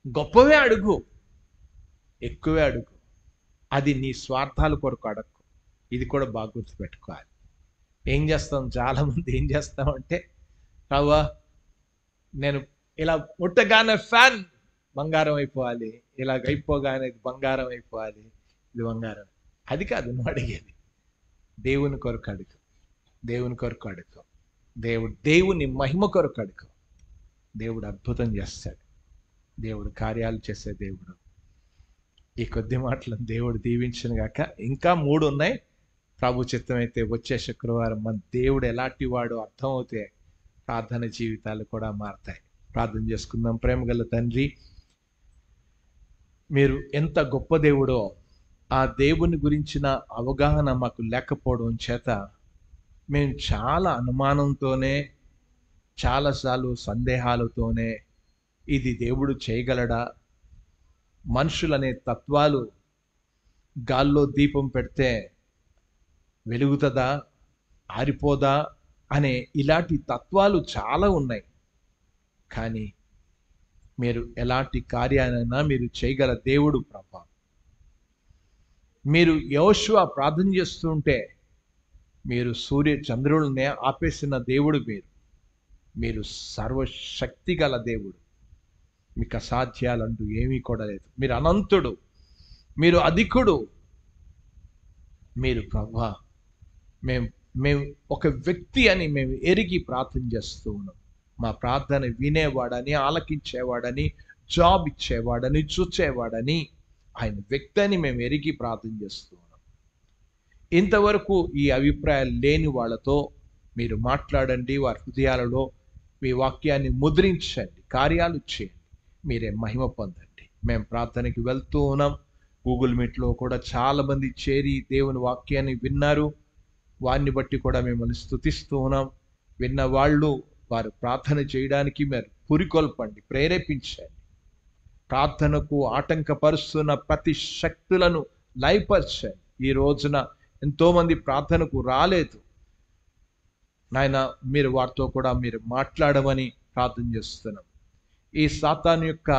గొప్పవే అడుగు, ఎక్కువే అడుగు. అది నీ స్వార్థాల కొరకు అడగకు. ఇది కూడా బాగా గుర్తుపెట్టుకోవాలి. ఏం చేస్తాం, చాలామంది ఏం చేస్తామంటే, రావా నేను ఇలా ముట్టగానే ఫ్యాన్ బంగారం అయిపోవాలి, ఇలాగ అయిపోగానే ఇది బంగారం అయిపోవాలి, ఇది బంగారం. అది కాదు నువ్వు అడిగేది. దేవుని కొరకు అడుగు, దేవుని కొరకు అడుగు, దేవుని మహిమ కొరకు అడుగు. దేవుడు అద్భుతం చేస్తాడు, దేవుడు కార్యాలు చేసే దేవుడు. ఈ కొద్ది మాటలను దేవుడు దీవించను గాక. ఇంకా 3 ఉన్నాయి. ప్రభు చిత్తం అయితే వచ్చే శుక్రవారం మన దేవుడు ఎలాంటి వాడు అర్థమవుతే ప్రార్థన జీవితాలు కూడా మారతాయి. ప్రార్థన చేసుకుందాం. ప్రేమగల తండ్రి, మీరు ఎంత గొప్ప దేవుడో ఆ దేవుని గురించిన అవగాహన మాకు లేకపోవడం చేత మేము చాలా అనుమానంతోనే, చాలాసార్లు సందేహాలతోనే ఇది దేవుడు చేయగలడా, మనుషులనే తత్వాలు గాల్లో దీపం పెడితే వెలుగుతుందా, ఆరిపోదా అనే ఇలాంటి తత్వాలు చాలా ఉన్నాయి. కానీ మీరు ఎలాంటి కార్యాలైనా మీరు చేయగల దేవుడు ప్రభా. మీరు యెహోషువ ప్రార్థన చేస్తుంటే మీరు సూర్య చంద్రులనే ఆపేసిన దేవుడు. మీరు సర్వశక్తి గల దేవుడు. మీకు అసాధ్యాలంటూ ఏమీ కూడా లేదు. మీరు అనంతుడు, మీరు అధికుడు. మీరు ప్రభా, మేము ఒక వ్యక్తి అని మేము ఎరిగి ప్రార్థన చేస్తూ ఉన్నాం. మా ప్రార్థన వినేవాడని, ఆలకించేవాడని, జాబ్ ఇచ్చేవాడని, చూచేవాడని, ఆయన వ్యక్తి అని మేము ఎరిగి ప్రార్థన చేస్తూ ఉన్నాం. ఇంతవరకు ఈ అభిప్రాయాలు లేని వాళ్ళతో మీరు మాట్లాడండి, వారి హృదయాలలో మీ వాక్యాన్ని ముద్రించండి, కార్యాలు చేయండి, మీరే మహిమ పొందండి. మేము ప్రార్థనకి వెళ్తూ ఉన్నాం. గూగుల్ మీట్లో కూడా చాలామంది చేరి దేవుని వాక్యాన్ని విన్నారు. వారిని బట్టి కూడా మిమ్మల్ని స్తుతిస్తూ ఉన్నాం. విన్న వాళ్ళు వారు ప్రార్థన చేయడానికి మీరు పురికొల్పండి, ప్రేరేపించండి. ప్రార్థనకు ఆటంకపరుస్తున్న ప్రతి శక్తులను లయపరచండి. ఈ రోజున ఎంతోమంది ప్రార్థనకు రాలేదు నాయన, మీరు వారితో కూడా మీరు మాట్లాడమని ప్రార్థన చేస్తున్నాం. ఈ సాతాను యొక్క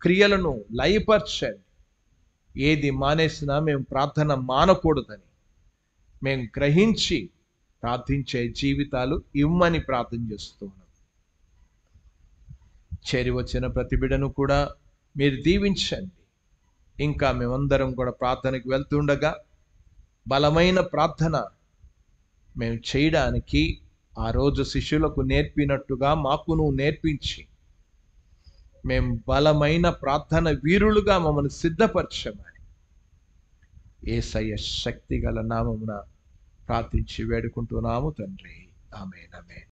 క్రియలను లయపరచండి. ఏది మానేసినా మేము ప్రార్థన మానకూడదని మేము గ్రహించి ప్రార్థించే జీవితాలు ఇమ్మని ప్రార్థన చేస్తూ ఉన్నాం. చేరి వచ్చిన ప్రతి బిడ్డను కూడా మీరు దీవించండి. ఇంకా మేమందరం కూడా ప్రార్థనకు వెళ్తుండగా బలమైన ప్రార్థన మేము చేయడానికి ఆ రోజు శిష్యులకు నేర్పినట్టుగా మాకు నువ్వు నేర్పించి మేము బలమైన ప్రార్థన వీరులుగా మమ్మల్ని సిద్ధపరచమని యేసయ్య శక్తి గల నామమున ప్రార్థించి వేడుకుంటున్నాము తండ్రి. ఆమేన్, ఆమేన్.